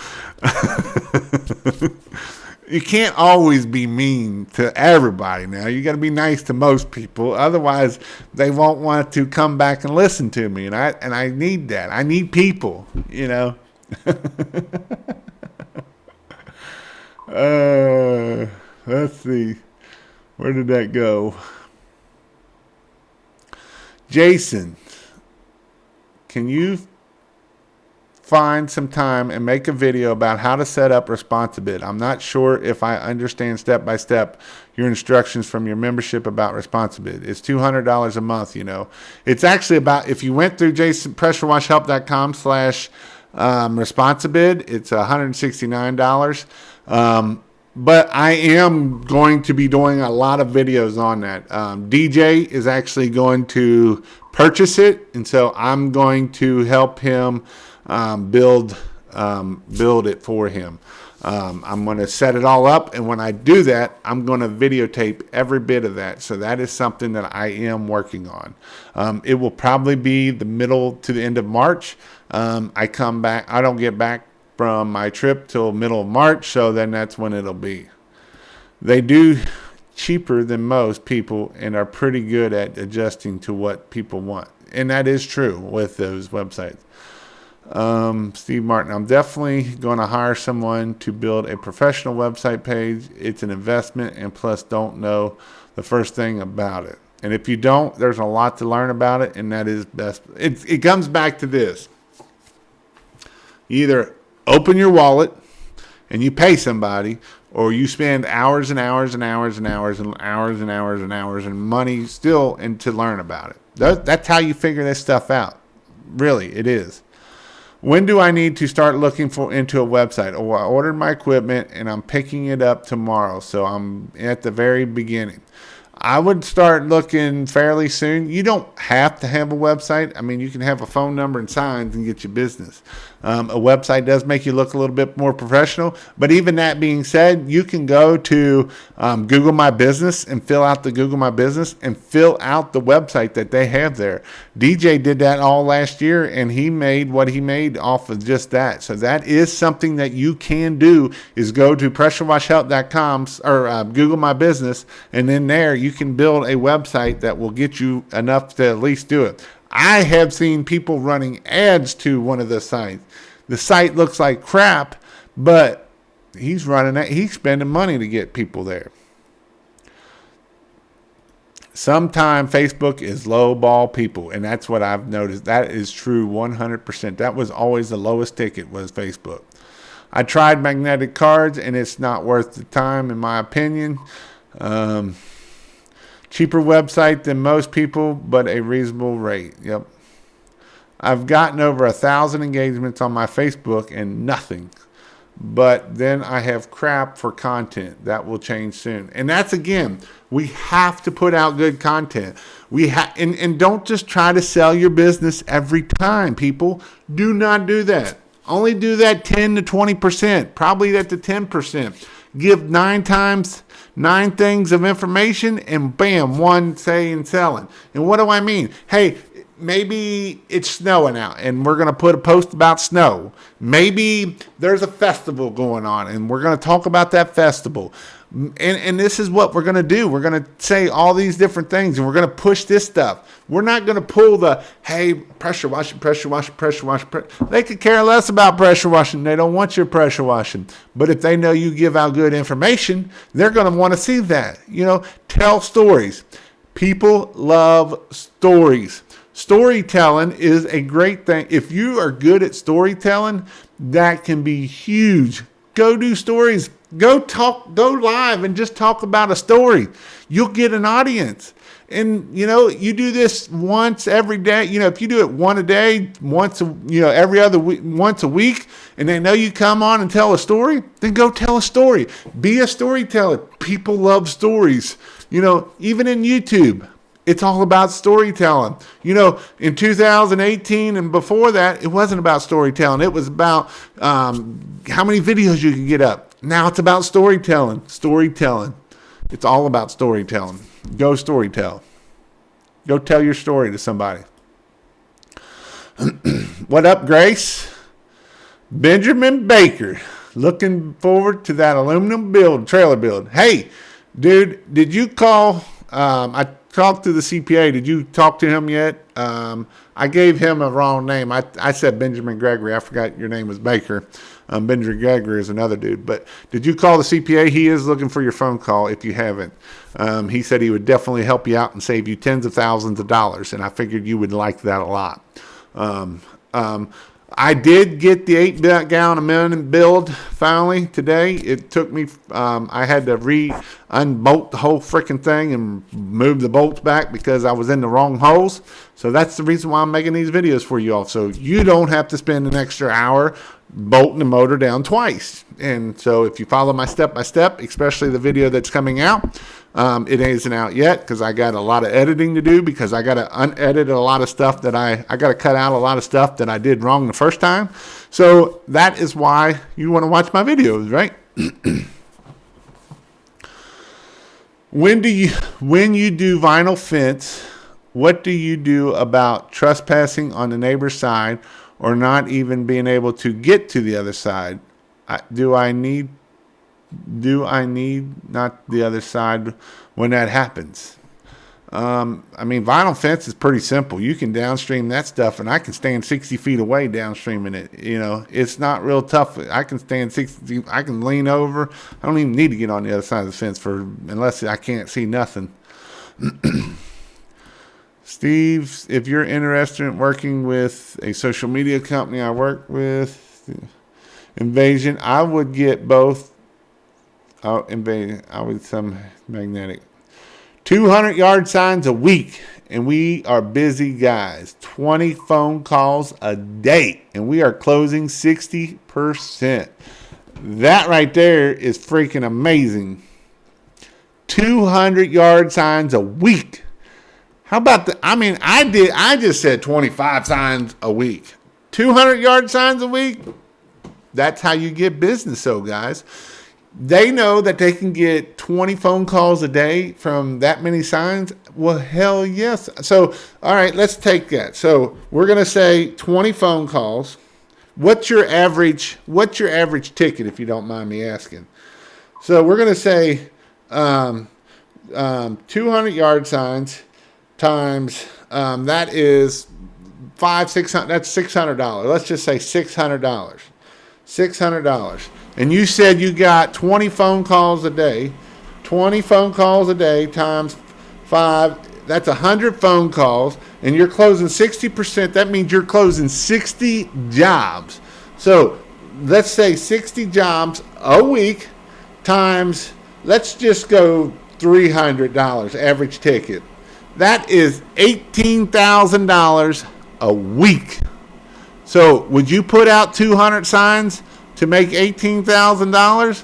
you can't always be mean to everybody. Now you got to be nice to most people, otherwise they won't want to come back and listen to me. And I need that. I need people, you know. Let's see, where did that go? Jason, can you find some time and make a video about how to set up Responsibid? I'm not sure if I understand step by step your instructions from your membership about Responsibid. It's $200 a month, you know. It's actually about, if you went through pressurewashhelp.com/Responsibid, it's $169. But I am going to be doing a lot of videos on that. DJ is actually going to purchase it, and so I'm going to help him build it for him. I'm going to set it all up, and when I do that, I'm going to videotape every bit of that. So that is something that I am working on. It will probably be the middle to the end of March. I come back. I don't get back from my trip till middle of March, so then that's when it'll be. They do cheaper than most people and are pretty good at adjusting to what people want. And that is true with those websites. Steve Martin, I'm definitely going to hire someone to build a professional website page. It's an investment, and plus don't know the first thing about it. And if you don't, there's a lot to learn about it, and that is best. It comes back to this. You either open your wallet and you pay somebody, or you spend hours and hours and hours and hours and hours and hours and hours and money still and to learn about it. That's how you figure this stuff out. Really, it is. When do I need to start looking into a website? Oh, I ordered my equipment and I'm picking it up tomorrow, so I'm at the very beginning. I would start looking fairly soon. You don't have to have a website. I mean, you can have a phone number and signs and get your business. A website does make you look a little bit more professional. But even that being said, you can go to Google My Business and fill out the Google My Business and fill out the website that they have there. DJ did that all last year, and he made what he made off of just that. So that is something that you can do, is go to pressurewashhelp.com or Google My Business, and then there you can build a website that will get you enough to at least do it. I have seen people running ads to one of the sites. The site looks like crap, but he's spending money to get people there. Sometimes Facebook is low ball people, and that's what I've noticed. That is true 100%. That was always the lowest ticket, was Facebook. I tried magnetic cards, and it's not worth the time, in my opinion. Cheaper website than most people, but a reasonable rate. Yep. I've gotten over 1,000 engagements on my Facebook and nothing. But then I have crap for content. That will change soon. And that's, again, we have to put out good content. And don't just try to sell your business every time, people. Do not do that. Only do that 10 to 20%. Probably that to 10%. Give 9 things of information, and bam, one saying selling. And what do I mean? Hey, maybe it's snowing out and we're going to put a post about snow. Maybe there's a festival going on and we're going to talk about that festival. And this is what we're going to do. We're going to say all these different things, and we're going to push this stuff. We're not going to pull the, hey, pressure washing. They could care less about pressure washing. They don't want your pressure washing. But if they know you give out good information, they're going to want to see that. You know, tell stories. People love stories. Storytelling is a great thing. If you are good at storytelling, that can be huge. Go do stories. Go live and just talk about a story. You'll get an audience. And, you know, you do this once every day. You know, if you do it one a day, every other week, once a week, and they know you come on and tell a story, then go tell a story. Be a storyteller. People love stories. You know, even in YouTube, It's all about storytelling. You know, in 2018 and before that, it wasn't about storytelling. It was about how many videos you can get up. Now it's about storytelling. Storytelling. It's all about storytelling. Go storytell. Go tell your story to somebody. What up, Grace? Benjamin Baker. Looking forward to that aluminum trailer build. Hey, dude, did you call? I talked to the CPA. Did you talk to him yet? I gave him a wrong name. I said Benjamin Gregory. I forgot your name was Baker. Benjamin Gregory is another dude. But did you call the CPA? He is looking for your phone call if you haven't. He said he would definitely help you out and save you tens of thousands of dollars. And I figured you would like that a lot. I did get the 8-gallon a minute build finally today. It took me, I had to unbolt the whole freaking thing and move the bolts back because I was in the wrong holes. So that's the reason why I'm making these videos for you all. So you don't have to spend an extra hour bolting the motor down twice. And so if you follow my step-by-step, especially the video that's coming out, it isn't out yet because I got a lot of editing to do because I got to unedit a lot of stuff that I got to cut out a lot of stuff that I did wrong the first time. So that is why you want to watch my videos, right? When you do vinyl fence, what do you do about trespassing on the neighbor's side or not even being able to get to the other side? Do I need not the other side when that happens? I mean, vinyl fence is pretty simple. You can downstream that stuff, and I can stand 60 feet away downstreaming it. You know, it's not real tough. I can stand 60. I can lean over. I don't even need to get on the other side of the fence unless I can't see nothing. Steve, if you're interested in working with a social media company I work with, Invasion, I would get both. Invasion, I would some magnetic. 200 yard signs a week, and we are busy guys. 20 phone calls a day, and we are closing 60%. That right there is freaking amazing. 200 yard signs a week. How about I just said 25 signs a week. 200 yard signs a week. That's how you get business, so guys. They know that they can get 20 phone calls a day from that many signs. Well, hell yes. So, all right, let's take that. So we're going to say 20 phone calls. What's your average ticket, if you don't mind me asking? So we're going to say 200 yard signs times, that is $600. That's $600. Let's just say $600. $600. And you said you got 20 phone calls a day. 20 phone calls a day times 5. That's 100 phone calls. And you're closing 60%. That means you're closing 60 jobs. So let's say 60 jobs a week times, let's just go $300 average ticket. That is $18,000 a week. So would you put out 200 signs to make $18,000?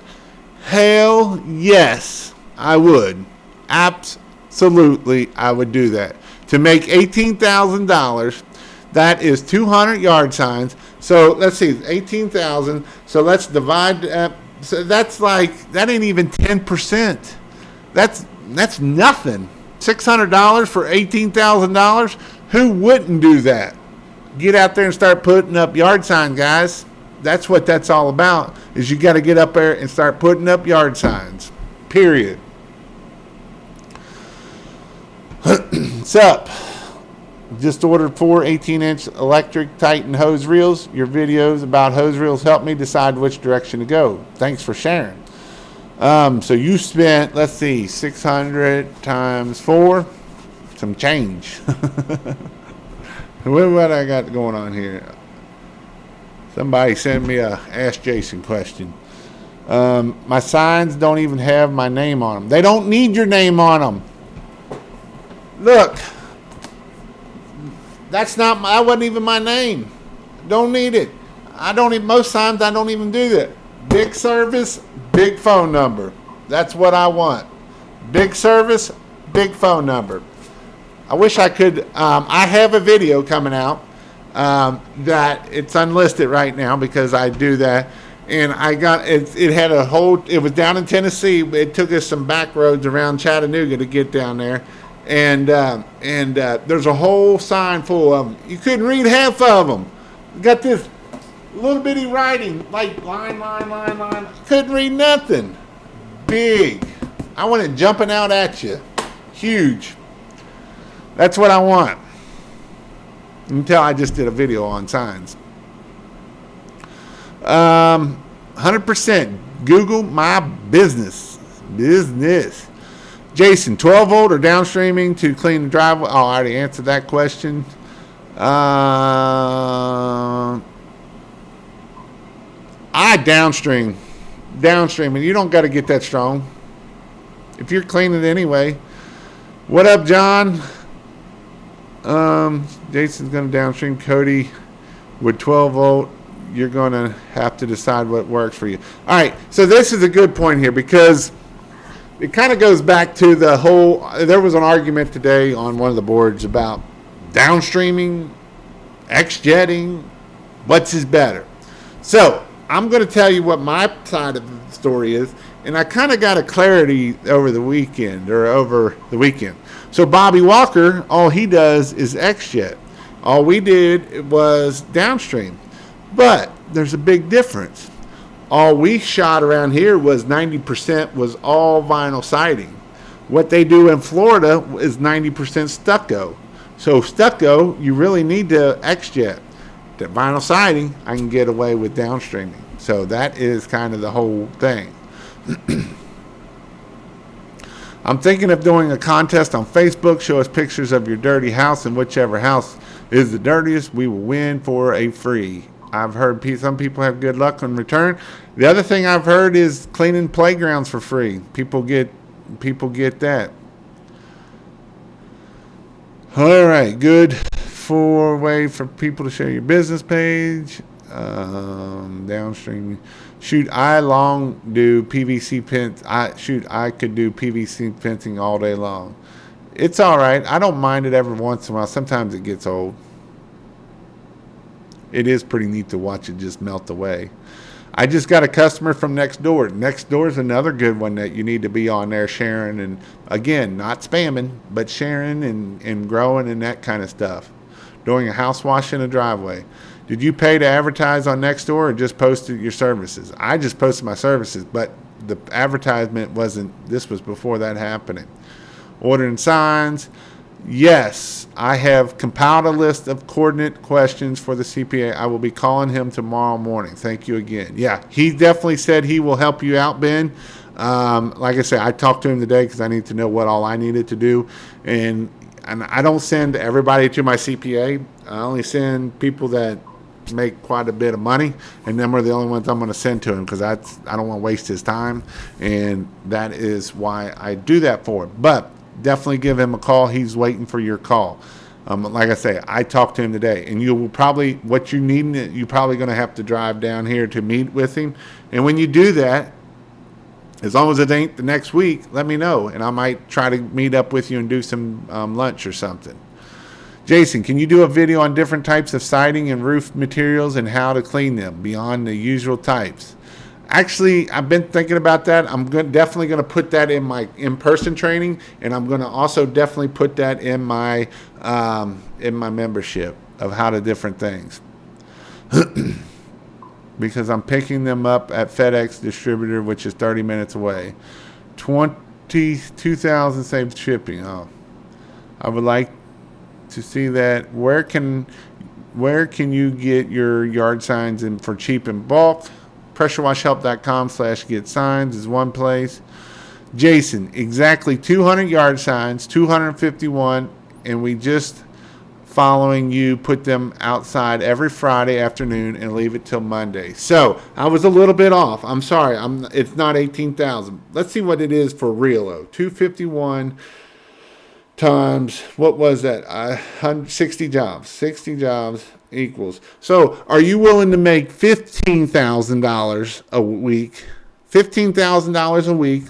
Hell yes, I would. Absolutely, I would do that. To make $18,000, that is 200 yard signs. So let's see, 18,000. So let's divide. So that ain't even 10%. That's nothing. $600 for $18,000. Who wouldn't do that? Get out there and start putting up yard signs, guys. That's what that's all about, is you got to get up there and start putting up yard signs. Period. What's up? Just ordered 4 18-inch electric Titan hose reels. Your videos about hose reels help me decide which direction to go. Thanks for sharing. So you spent, let's see, 600 times 4, some change. What I got going on here? Somebody sent me a Ask Jason question. My signs don't even have my name on them. They don't need your name on them. Look, that wasn't even my name. Don't need it. Most times I don't even do that. Big service, big phone number. That's what I want. Big service, big phone number. I wish I could. I have a video coming out that it's unlisted right now because I do that. And I got it. It had a whole. It was down in Tennessee. It took us some back roads around Chattanooga to get down there, and there's a whole sign full of them. You couldn't read half of them. You got this little bitty writing, like line. Couldn't read nothing. Big. I want it jumping out at you. Huge. That's what I want. Until I just did a video on signs. 100% Google my business. Jason, 12 volt or downstreaming to clean the driveway? Oh, I already answered that question. I downstream. Downstreaming. You don't got to get that strong. If you're cleaning it anyway. What up, John? Jason's going to downstream. Cody with 12 volt. You're going to have to decide what works for you. All right, so this is a good point here because it kind of goes back to the whole, there was an argument today on one of the boards about downstreaming, X-jetting, what's is better. So I'm going to tell you what my side of the story is, and I kind of got a clarity over the weekend. So Bobby Walker, all he does is X-jet. All we did was downstream. But there's a big difference. All we shot around here was 90% was all vinyl siding. What they do in Florida is 90% stucco. So stucco, you really need to X-jet. The vinyl siding, I can get away with downstreaming. So that is kind of the whole thing. I'm thinking of doing a contest on Facebook. Show us pictures of your dirty house, and whichever house is the dirtiest, we will win for a free. I've heard some people have good luck in return. The other thing I've heard is cleaning playgrounds for free. People get that. All right, good way for people to share your business page. Downstream. Shoot, I do PVC fence. I could do PVC fencing all day long. It's all right. I don't mind it every once in a while. Sometimes it gets old. It is pretty neat to watch it just melt away. I just got a customer from next door. Next door is another good one that you need to be on there sharing. And again, not spamming, but sharing and growing and that kind of stuff. Doing a house wash in a driveway. Did you pay to advertise on Nextdoor or just posted your services? I just posted my services, but the advertisement wasn't, this was before that happening. Ordering signs. Yes, I have compiled a list of coordinate questions for the CPA. I will be calling him tomorrow morning. Thank you again. Yeah, he definitely said he will help you out, Ben. Like I said, I talked to him today because I need to know what all I needed to do. And I don't send everybody to my CPA. I only send people that make quite a bit of money, and them are the only ones I'm going to send to him because I don't want to waste his time, and that is why I do that for him. But definitely give him a call. He's waiting for your call. Like I say, I talked to him today, and you will probably, what you need, you're probably going to have to drive down here to meet with him. And when you do that, as long as it ain't the next week, let me know, and I might try to meet up with you and do some lunch or something. Jason, can you do a video on different types of siding and roof materials and how to clean them beyond the usual types? Actually, I've been thinking about that. I'm definitely going to put that in my in-person training, and I'm going to also definitely put that in my membership of how to different things. Because I'm picking them up at FedEx distributor, which is 30 minutes away. 22,000 saved shipping. Oh, I would like to see that. Where can you get your yard signs in for cheap and bulk? PressureWashHelp.com/get signs is one place. Jason, exactly 200 yard signs, 251, and we just following you put them outside every Friday afternoon and leave it till Monday. So I was a little bit off. I'm sorry. It's not 18,000. Let's see what it is for real though. 251 times, what was that? 60 jobs. 60 jobs equals. So are you willing to make $15,000 a week? $15,000 a week.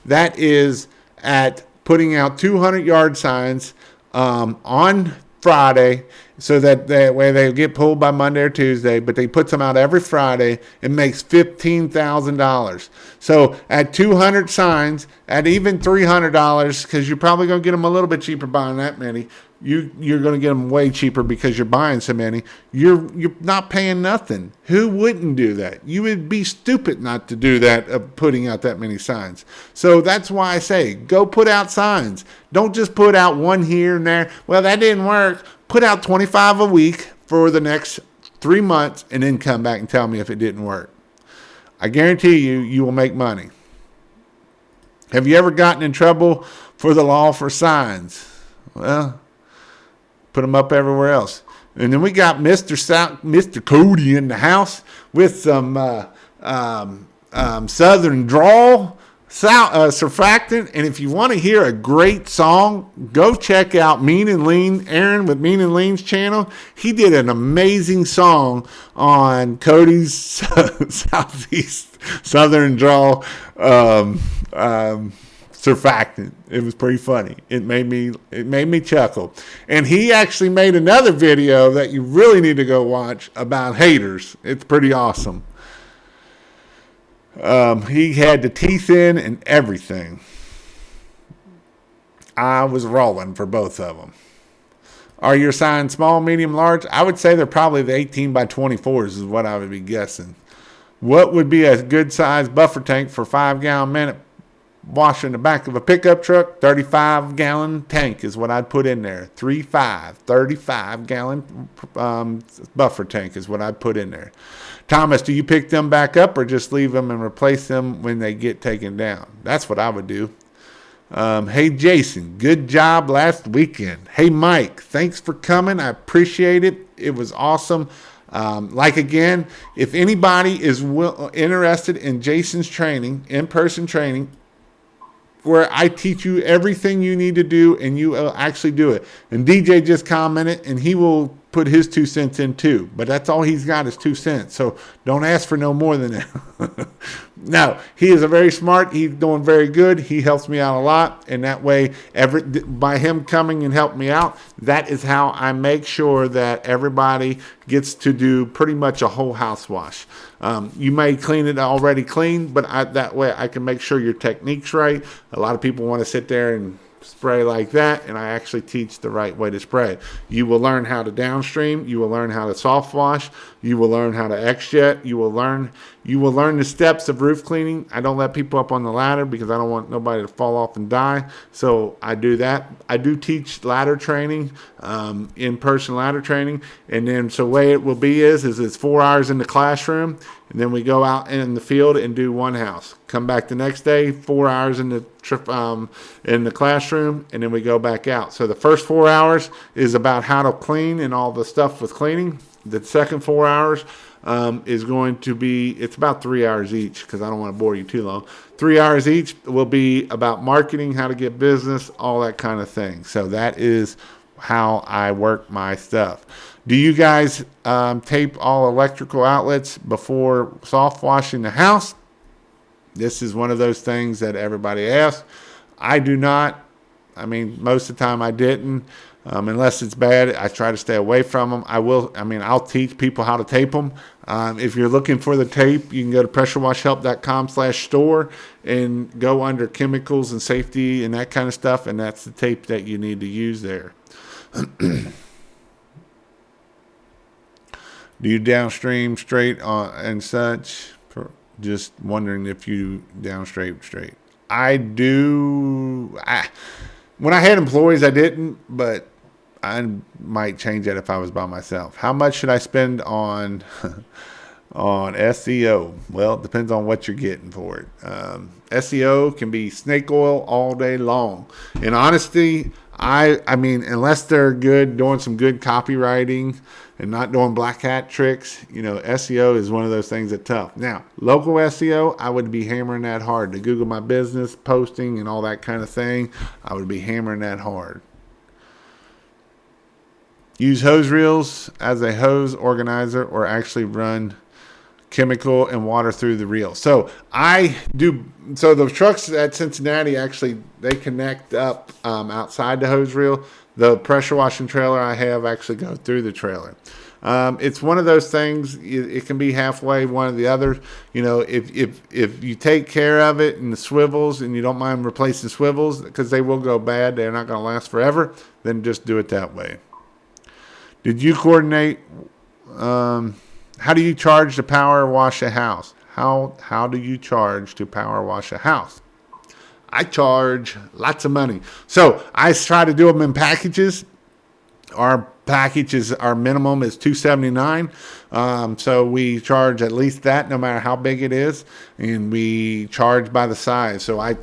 That is at putting out 200 yard signs on Friday, so that way they get pulled by Monday or Tuesday, but they put them out every Friday and makes $15,000. So at 200 signs, at even $300, because you're probably going to get them a little bit cheaper buying that many. You're going to get them way cheaper because you're buying so many. You're not paying nothing. Who wouldn't do that? You would be stupid not to do that, of putting out that many signs. So that's why I say, go put out signs. Don't just put out one here and there. Well, that didn't work. Put out 25 a week for the next 3 months and then come back and tell me if it didn't work. I guarantee you will make money. Have you ever gotten in trouble for the law for signs? Well, put them up everywhere else. And then we got Mr. Cody in the house with some Southern drawl, surfactant. And if you want to hear a great song, go check out Mean and Lean, Aaron with Mean and Lean's channel. He did an amazing song on Cody's Southeast Southern drawl surfactant. It was pretty funny. It made me chuckle. And he actually made another video that you really need to go watch about haters. It's pretty awesome. He had the teeth in and everything. I was rolling for both of them. Are your signs small, medium, large? I would say they're probably the 18 by 24s is what I would be guessing. What would be a good size buffer tank for 5-gallon minute wash in the back of a pickup truck? 35-gallon tank is what I'd put in there. 35-gallon buffer tank is what I'd put in there. Thomas, do you pick them back up or just leave them and replace them when they get taken down? That's what I would do. Hey, Jason, good job last weekend. Hey, Mike, thanks for coming. I appreciate it. It was awesome. Again, if anybody is interested in Jason's training, in-person training, where I teach you everything you need to do and you actually do it. And DJ just commented, and he will put his 2 cents in too. But that's all he's got is 2 cents. So don't ask for no more than that. No, he is a very smart. He's doing very good. He helps me out a lot. And that way, by him coming and helping me out, that is how I make sure that everybody gets to do pretty much a whole house wash. You may clean it already clean, but that way I can make sure your technique's right. A lot of people want to sit there and spray like that, and I actually teach the right way to spray. You will learn how to downstream. You will learn how to soft wash. You will learn how to X-jet. You will learn the steps of roof cleaning. I don't let people up on the ladder because I don't want nobody to fall off and die. So I do that. I do teach ladder training, in-person ladder training. And then so the way it will be is it's 4 hours in the classroom, and then we go out in the field and do one house. Come back the next day, 4 hours in the classroom, and then we go back out. So the first 4 hours is about how to clean and all the stuff with cleaning. The second 4 hours is going to be, it's about 3 hours each because I don't want to bore you too long. 3 hours each will be about marketing, how to get business, all that kind of thing. So that is how I work my stuff. Do you guys tape all electrical outlets before soft washing the house? This is one of those things that everybody asks. I do not. I mean, most of the time I didn't. Unless it's bad, I try to stay away from them. I'll teach people how to tape them. If you're looking for the tape, you can go to pressurewashhelp.com/store and go under chemicals and safety and that kind of stuff, and that's the tape that you need to use there. Do you downstream straight and such? Just wondering if you downstream straight. I do. When I had employees, I didn't, but I might change that if I was by myself. How much should I spend on SEO? Well, it depends on what you're getting for it. SEO can be snake oil all day long. In honesty, I mean, unless they're good, doing some good copywriting and not doing black hat tricks, SEO is one of those things that's tough. Now, local SEO, I would be hammering that hard. To Google My Business, posting, and all that kind of thing, I would be hammering that hard. Use hose reels as a hose organizer or actually run chemical and water through the reel. So I do. So the trucks at Cincinnati, actually, they connect up outside the hose reel. The pressure washing trailer I have actually go through the trailer. It's one of those things. It can be halfway one or the other. If you take care of it and the swivels, and you don't mind replacing swivels because they will go bad, they're not going to last forever. Then just do it that way. Did you coordinate? How do you charge to power wash a house? How do you charge to power wash a house? I charge lots of money. So I try to do them in packages. Our our minimum is $279. So we charge at least that, no matter how big it is, and we charge by the size. So I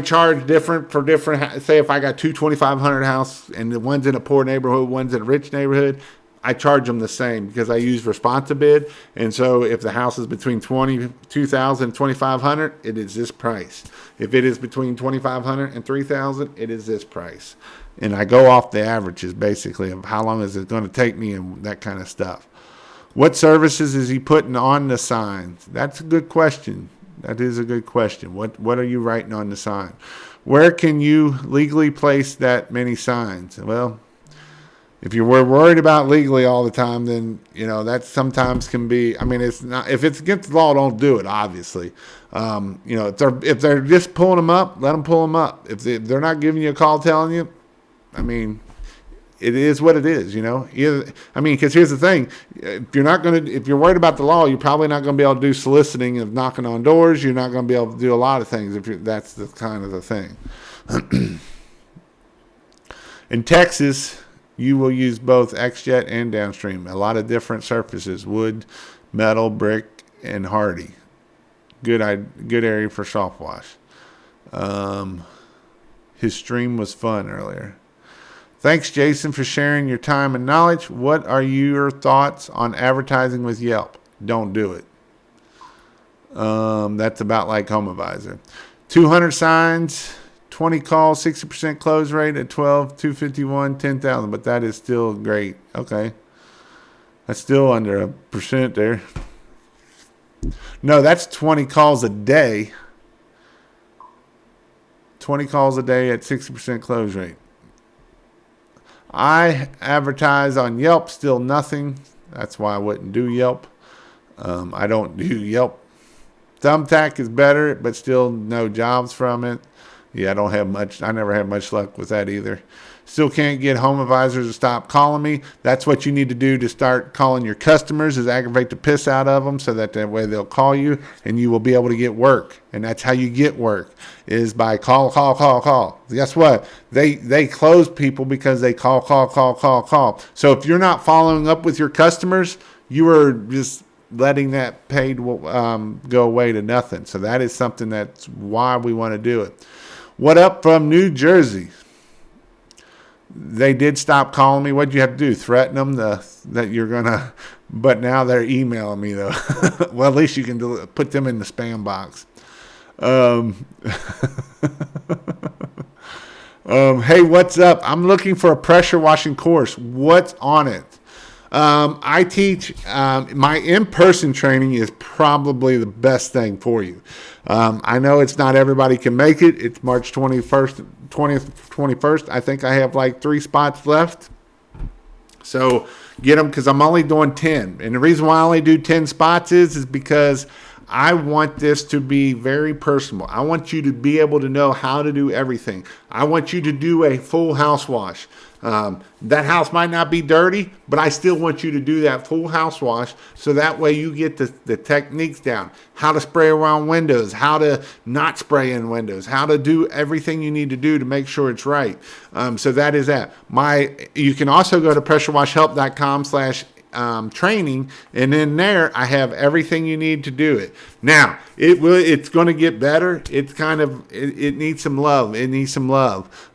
charge different for different. Say if I got two 2,500 house, and the one's in a poor neighborhood, one's in a rich neighborhood, I charge them the same because I use responsive bid. And so if the house is between 22,000 and 2,500, it is this price. If it is between 2,500 and 3,000, it is this price. And I go off the averages basically of how long is it going to take me and that kind of stuff. What services is he putting on the signs? That's a good question. That is a good question. What are you writing on the sign? Where can you legally place that many signs? Well, if you're worried about legally all the time, then, that sometimes can be, it's not, if it's against the law, don't do it, obviously. If they're just pulling them up, let them pull them up. If they're not giving you a call telling you, it is what it is, because here's the thing. If you're worried about the law, you're probably not going to be able to do soliciting of knocking on doors. You're not going to be able to do a lot of things that's the kind of the thing. In Texas, you will use both XJet and downstream. A lot of different surfaces: wood, metal, brick, and hardy. Good area for soft wash. His stream was fun earlier. Thanks, Jason, for sharing your time and knowledge. What are your thoughts on advertising with Yelp? Don't do it. That's about like HomeAdvisor. 200 signs, 20 calls, 60% close rate at 12, 251, 10,000. But that is still great. Okay. That's still under 1% there. No, that's 20 calls a day. 20 calls a day at 60% close rate. I advertise on Yelp, still nothing. That's why I wouldn't do Yelp. I don't do Yelp. Thumbtack is better, but still no jobs from it. Yeah, I never had much luck with that either. Still can't get HomeAdvisor to stop calling me. That's what you need to do to start calling your customers, is aggravate the piss out of them so that way they'll call you and you will be able to get work. And that's how you get work, is by call. Guess what? They close people because they call. So if you're not following up with your customers, you are just letting that paid go away to nothing. So that is something that's why we want to do it. What up from New Jersey? They did stop calling me. What'd you have to do? Threaten them that you're going to... But now they're emailing me, though. Well, at least you can put them in the spam box. Hey, what's up? I'm looking for a pressure washing course. What's on it? I teach... my in-person training is probably the best thing for you. I know it's not everybody can make it. It's March 20th, 21st. I think I have like 3 spots left. So get them, because I'm only doing 10. And the reason why I only do 10 spots is because I want this to be very personal. I want you to be able to know how to do everything. I want you to do a full house wash. That house might not be dirty, but I still want you to do that full house wash, so that way you get the techniques down. How to spray around windows, how to not spray in windows, how to do everything you need to do to make sure it's right. So that is that. You can also go to pressurewashhelp.com/training, and in there I have everything you need to do it. Now it's going to get better. It's it needs some love.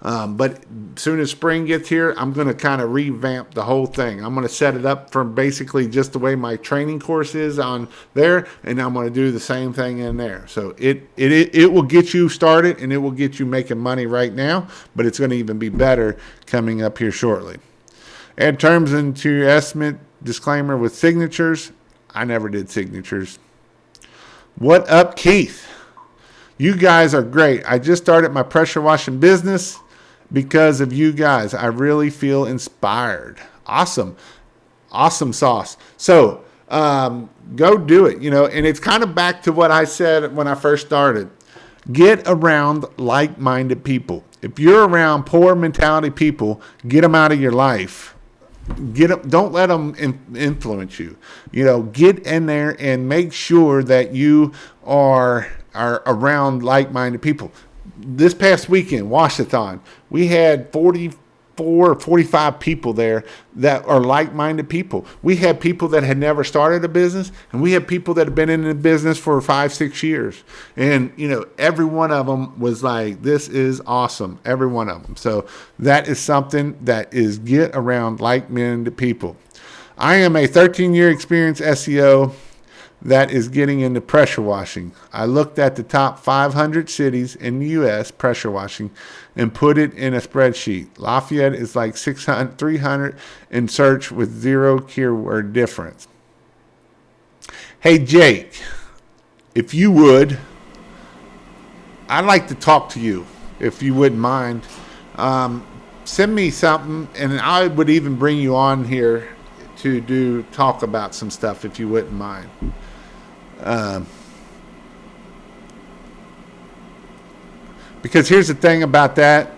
But as soon as spring gets here, I'm going to kind of revamp the whole thing. I'm going to set it up from basically just the way my training course is on there, and I'm going to do the same thing in there. So it will get you started, and it will get you making money right now, but it's going to even be better coming up here shortly. Add terms into your estimate disclaimer with signatures. I never did signatures. What up, Keith? You guys are great. I just started my pressure washing business because of you guys. I really feel inspired. Awesome. Awesome sauce. So go do it, and it's kind of back to what I said when I first started. Get around like-minded people. If you're around poor mentality people, get them out of your life. Don't let them influence you. Get in there and make sure that you are around like-minded people. This past weekend, Washathon, we had 44 or 45 people there that are like-minded people. We had people that had never started a business, and we had people that have been in the business for 5-6 years. And, every one of them was like, this is awesome. Every one of them. So that is something that is get around like-minded people. I am a 13-year experienced SEO that is getting into pressure washing. I looked at the top 500 cities in the U.S. pressure washing and put it in a spreadsheet. Lafayette is like 300 in search with 0 keyword difference. Hey, Jake, if you would, I'd like to talk to you, if you wouldn't mind. Send me something, and I would even bring you on here to talk about some stuff, if you wouldn't mind. Because here's the thing about that.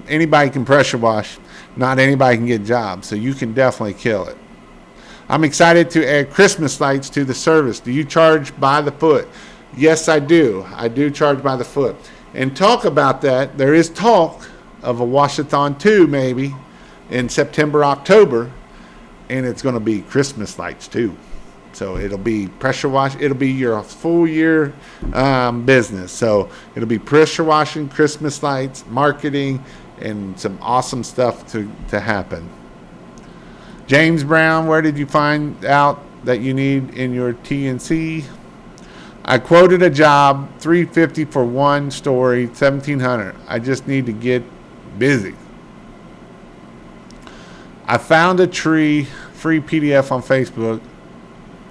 Anybody can pressure wash. Not anybody can get jobs. So you can definitely kill it. I'm excited to add Christmas lights to the service. Do you charge by the foot? Yes, I do. I do charge by the foot. And talk about that. There is talk of a Washathon 2 maybe in September, October. And it's going to be Christmas lights too. So it'll be pressure wash. It'll be your full year business. So it'll be pressure washing, Christmas lights, marketing, and some awesome stuff to happen. James Brown, where did you find out that you need in your TNC? I quoted a job, $350 for one story, $1,700. I just need to get busy. I found a free PDF on Facebook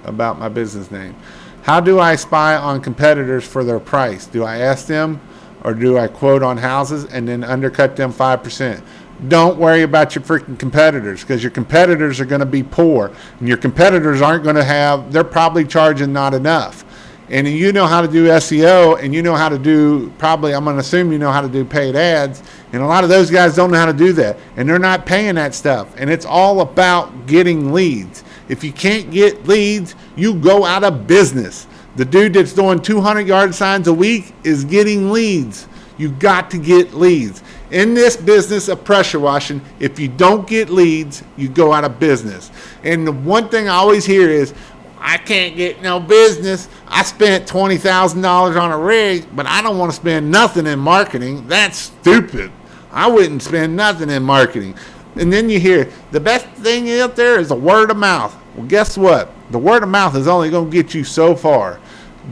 about my business name. How do I spy on competitors for their price? Do I ask them, or do I quote on houses and then undercut them 5%? Don't worry about your freaking competitors, because your competitors are going to be poor, and your competitors aren't going to have, they're probably charging not enough. And you know how to do SEO, and you know how to do, probably, I'm going to assume you know how to do paid ads, and a lot of those guys don't know how to do that, and they're not paying that stuff. And it's all about getting leads. If you can't get leads, you go out of business. The dude that's doing 200-yard signs a week is getting leads. You got to get leads. In this business of pressure washing, if you don't get leads, you go out of business. And the one thing I always hear is, I can't get no business. I spent $20,000 on a rig, but I don't want to spend nothing in marketing. That's stupid. I wouldn't spend nothing in marketing. And then you hear, the best thing out there is the word of mouth. Well, guess what? The word of mouth is only going to get you so far.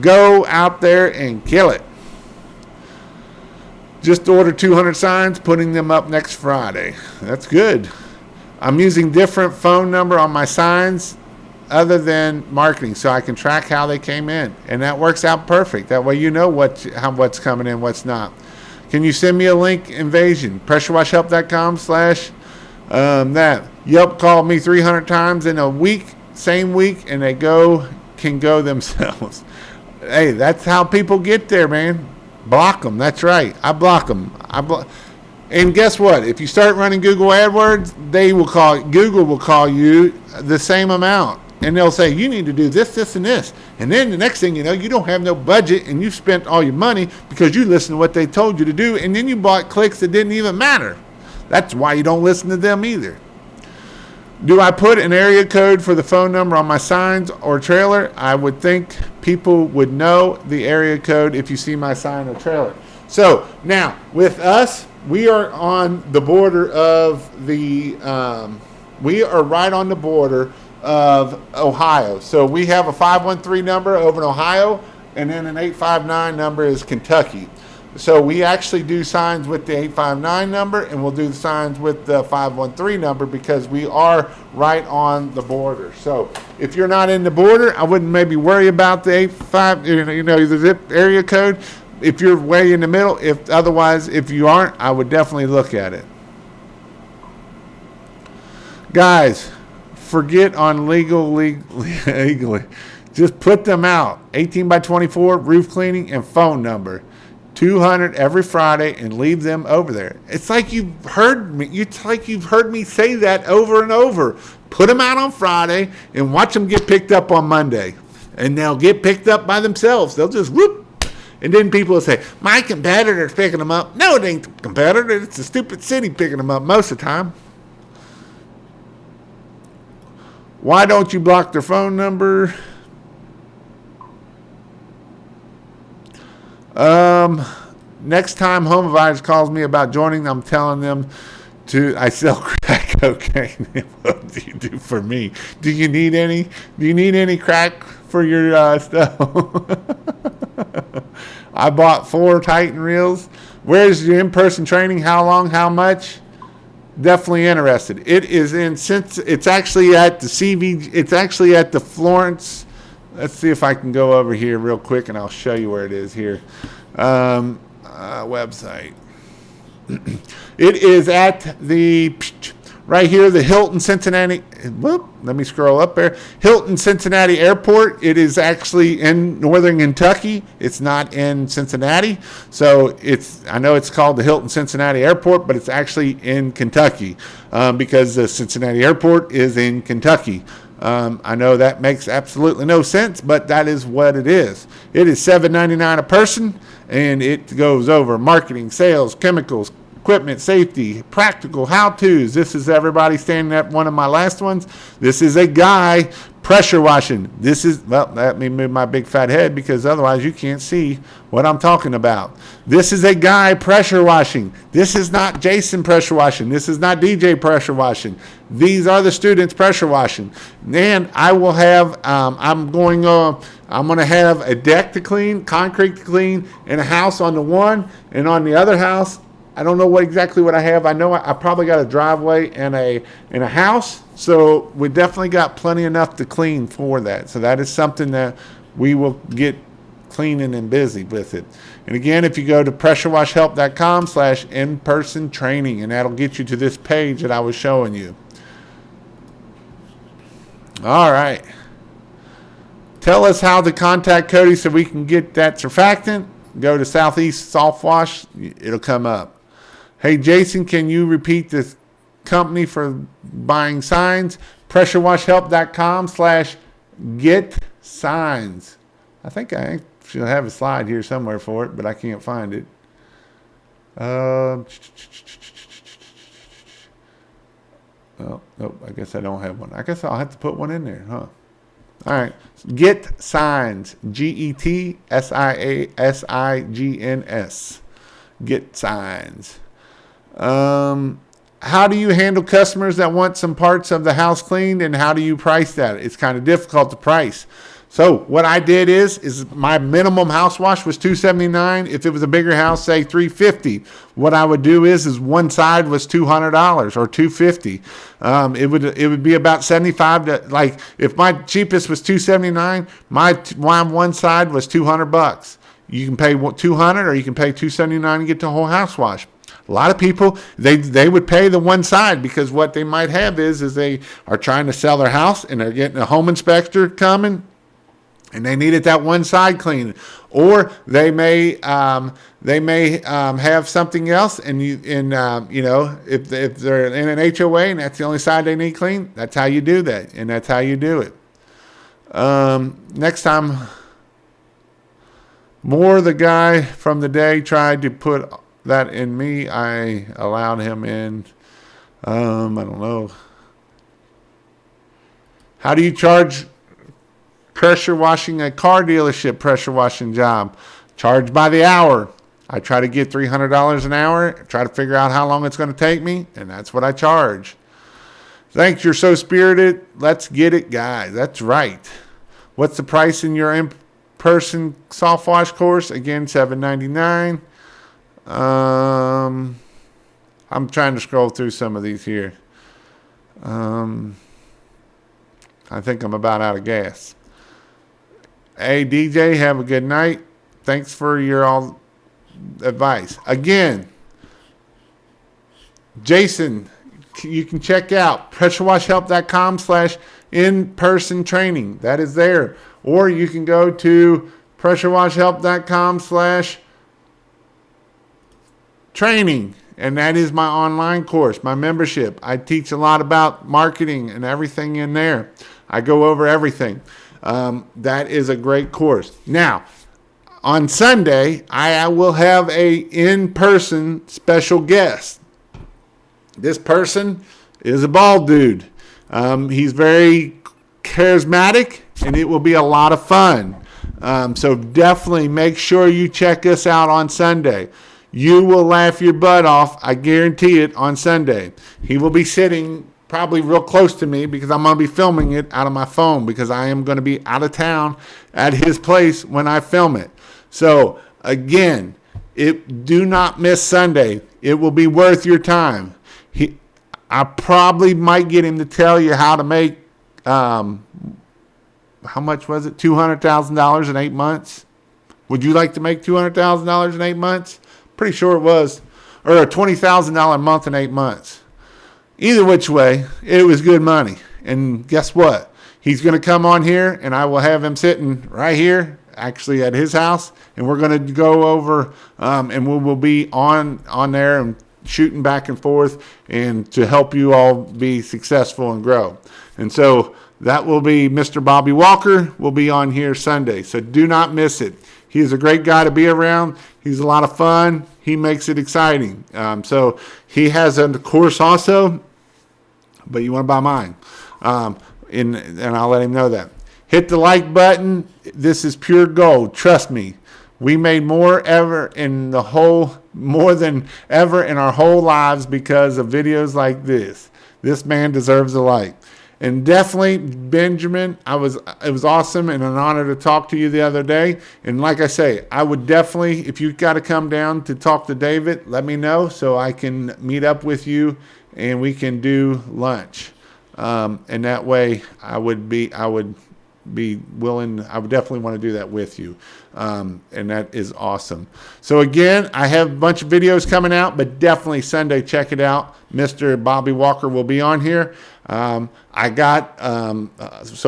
Go out there and kill it. Just order 200 signs, putting them up next Friday. That's good. I'm using different phone number on my signs other than marketing, so I can track how they came in. And that works out perfect. That way you know what's coming in, what's not. Can you send me a link, Invasion? PressureWashHelp.com/ that. Yelp called me 300 times in a week, same week, and they can go themselves. Hey, that's how people get there, man. Block them. That's right. I block them. And guess what? If you start running Google AdWords, Google will call you the same amount. And they'll say, you need to do this, this, and this. And then the next thing you know, you don't have no budget, and you've spent all your money because you listened to what they told you to do, and then you bought clicks that didn't even matter. That's why you don't listen to them either. Do I put an area code for the phone number on my signs or trailer? I would think people would know the area code if you see my sign or trailer. So now with us, we are on the border of we are right on the border of Ohio. So we have a 513 number over in Ohio, and then an 859 number is Kentucky. So we actually do signs with the 859 number, and we'll do the signs with the 513 number because we are right on the border. So if you're not in the border, I wouldn't maybe worry about the the zip area code. if you're way in the middle. If you aren't, I would definitely look at it. Guys, forget on legally. Just put them out. 18 by 24, roof cleaning, and phone number. 200 every Friday, and leave them over there. It's like you've heard me. It's like you've heard me say that over and over. Put them out on Friday and watch them get picked up on Monday. And they'll get picked up by themselves. They'll just whoop. And then people will say, my competitor's picking them up. No, it ain't the competitor. It's the stupid city picking them up most of the time. Why don't you block their phone number? Next time Home Advisor calls me about joining, I'm telling them I sell crack cocaine. What do you do for me? Do you need any crack for your stuff? I bought 4 Titan reels. Where's your in-person training? How long? How much? Definitely interested. It is it's actually at the CV. It's actually at the Florence. Let's see if I can go over here real quick, and I'll show you where it is here. Website. It is at the right here, the Hilton Cincinnati. Whoop, let me scroll up there. Hilton Cincinnati Airport. It is actually in northern Kentucky. It's not in Cincinnati. So I know it's called the Hilton Cincinnati Airport, but it's actually in Kentucky because the Cincinnati Airport is in Kentucky. I know that makes absolutely no sense, but that is what it is. It is $7.99 a person, and it goes over marketing, sales, chemicals, equipment, safety, practical how-tos. This is everybody standing at one of my last ones. This is a guy pressure washing. Let me move my big fat head because otherwise you can't see what I'm talking about. This is a guy pressure washing. This is not Jason pressure washing. This is not DJ pressure washing. These are the students pressure washing. And I will have, I'm going to have a deck to clean, concrete to clean, and a house on the one, and on the other house, I don't know exactly what I have. I know I probably got a driveway and a house, so we definitely got plenty enough to clean for that. So that is something that we will get cleaning and busy with it. And again, if you go to pressurewashhelp.com/in-person training, and that'll get you to this page that I was showing you. All right. Tell us how to contact Cody so we can get that surfactant. Go to Southeast Soft Wash. It'll come up. Hey, Jason, can you repeat this company for buying signs? pressurewashhelp.com/get-signs. I think I should have a slide here somewhere for it, but I can't find it. Oh, nope, I guess I don't have one. I guess I'll have to put one in there, huh? All right. Get Signs. GETSIASIGNS. Get Signs. How do you handle customers that want some parts of the house cleaned, and how do you price that? It's kind of difficult to price. So what I did is my minimum house wash was $279. If it was a bigger house, say $350. What I would do is one side was $200 or $250. It would be about $75 to, like, if my cheapest was $279, my one side was $200. You can pay $200 or you can pay $279 and get the whole house wash. A lot of people, they would pay the one side because what they might have is they are trying to sell their house and they're getting a home inspector coming and they needed that one side clean, or they may have something else, and if they're in an HOA and that's the only side they need clean, that's how you do that, and that's how you do it. Next time, the guy from the day tried to put that in me. I allowed him in. I don't know. How do you charge pressure washing a car dealership pressure washing job? Charge by the hour. I try to get $300 an hour, try to figure out how long it's going to take me, and that's what I charge. Thanks, you're so spirited. Let's get it, guys. That's right. What's the price in your in-person soft wash course? Again, $7.99. I'm trying to scroll through some of these here. I think I'm about out of gas. Hey, DJ, have a good night. Thanks for advice. Again, Jason, you can check out pressurewashhelp.com/in-person training. That is there. Or you can go to pressurewashhelp.com/training. And that is my online course, my membership. I teach a lot about marketing and everything in there. I go over everything. That is a great course. Now, on Sunday, I will have a in-person special guest. This person is a bald dude. He's very charismatic, and it will be a lot of fun. So definitely make sure you check us out on Sunday. You will laugh your butt off, I guarantee it, on Sunday. He will be sitting probably real close to me because I'm going to be filming it out of my phone because I am going to be out of town at his place when I film it. So, again, do not miss Sunday. It will be worth your time. I probably might get him to tell you how to make, how much was it? $200,000 in 8 months? Would you like to make $200,000 in 8 months? Pretty sure it was. Or a $20,000 a month in 8 months. Either which way, it was good money. And guess what? He's going to come on here, and I will have him sitting right here, actually at his house, and we're going to go over, and we will be on there and shooting back and forth, and to help you all be successful and grow. And so that will be Mr. Bobby Walker will be on here Sunday. So do not miss it. He is a great guy to be around. He's a lot of fun. He makes it exciting. So he has a course also, but you want to buy mine. And I'll let him know that. Hit the like button. This is pure gold. Trust me. We made more than ever in our whole lives because of videos like this. This man deserves a like. And definitely, Benjamin, it was awesome and an honor to talk to you the other day. And like I say, I would definitely, if you've got to come down to talk to David, let me know so I can meet up with you and we can do lunch. And that way, I would be willing. I would definitely want to do that with you. And that is awesome. So again, I have a bunch of videos coming out, but definitely Sunday, check it out. Mr. Bobby Walker will be on here. So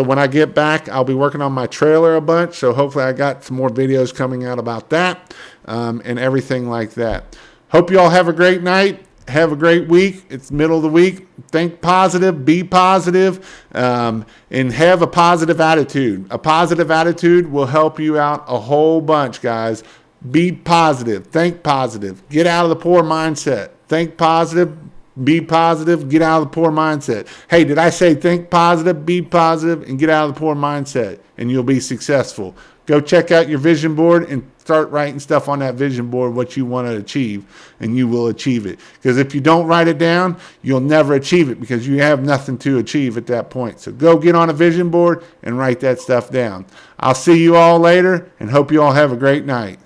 when I get back, I'll be working on my trailer a bunch. So hopefully I got some more videos coming out about that, and everything like that. Hope you all have a great night. Have a great week. It's middle of the week. Think positive, be positive, and have a positive attitude. A positive attitude will help you out a whole bunch, guys. Be positive. Think positive. Get out of the poor mindset. Think positive. Be positive. Get out of the poor mindset. Hey, did I say think positive, be positive, and get out of the poor mindset, and you'll be successful. Go check out your vision board and start writing stuff on that vision board, what you want to achieve, and you will achieve it. Because if you don't write it down, you'll never achieve it because you have nothing to achieve at that point. So go get on a vision board and write that stuff down. I'll see you all later and hope you all have a great night.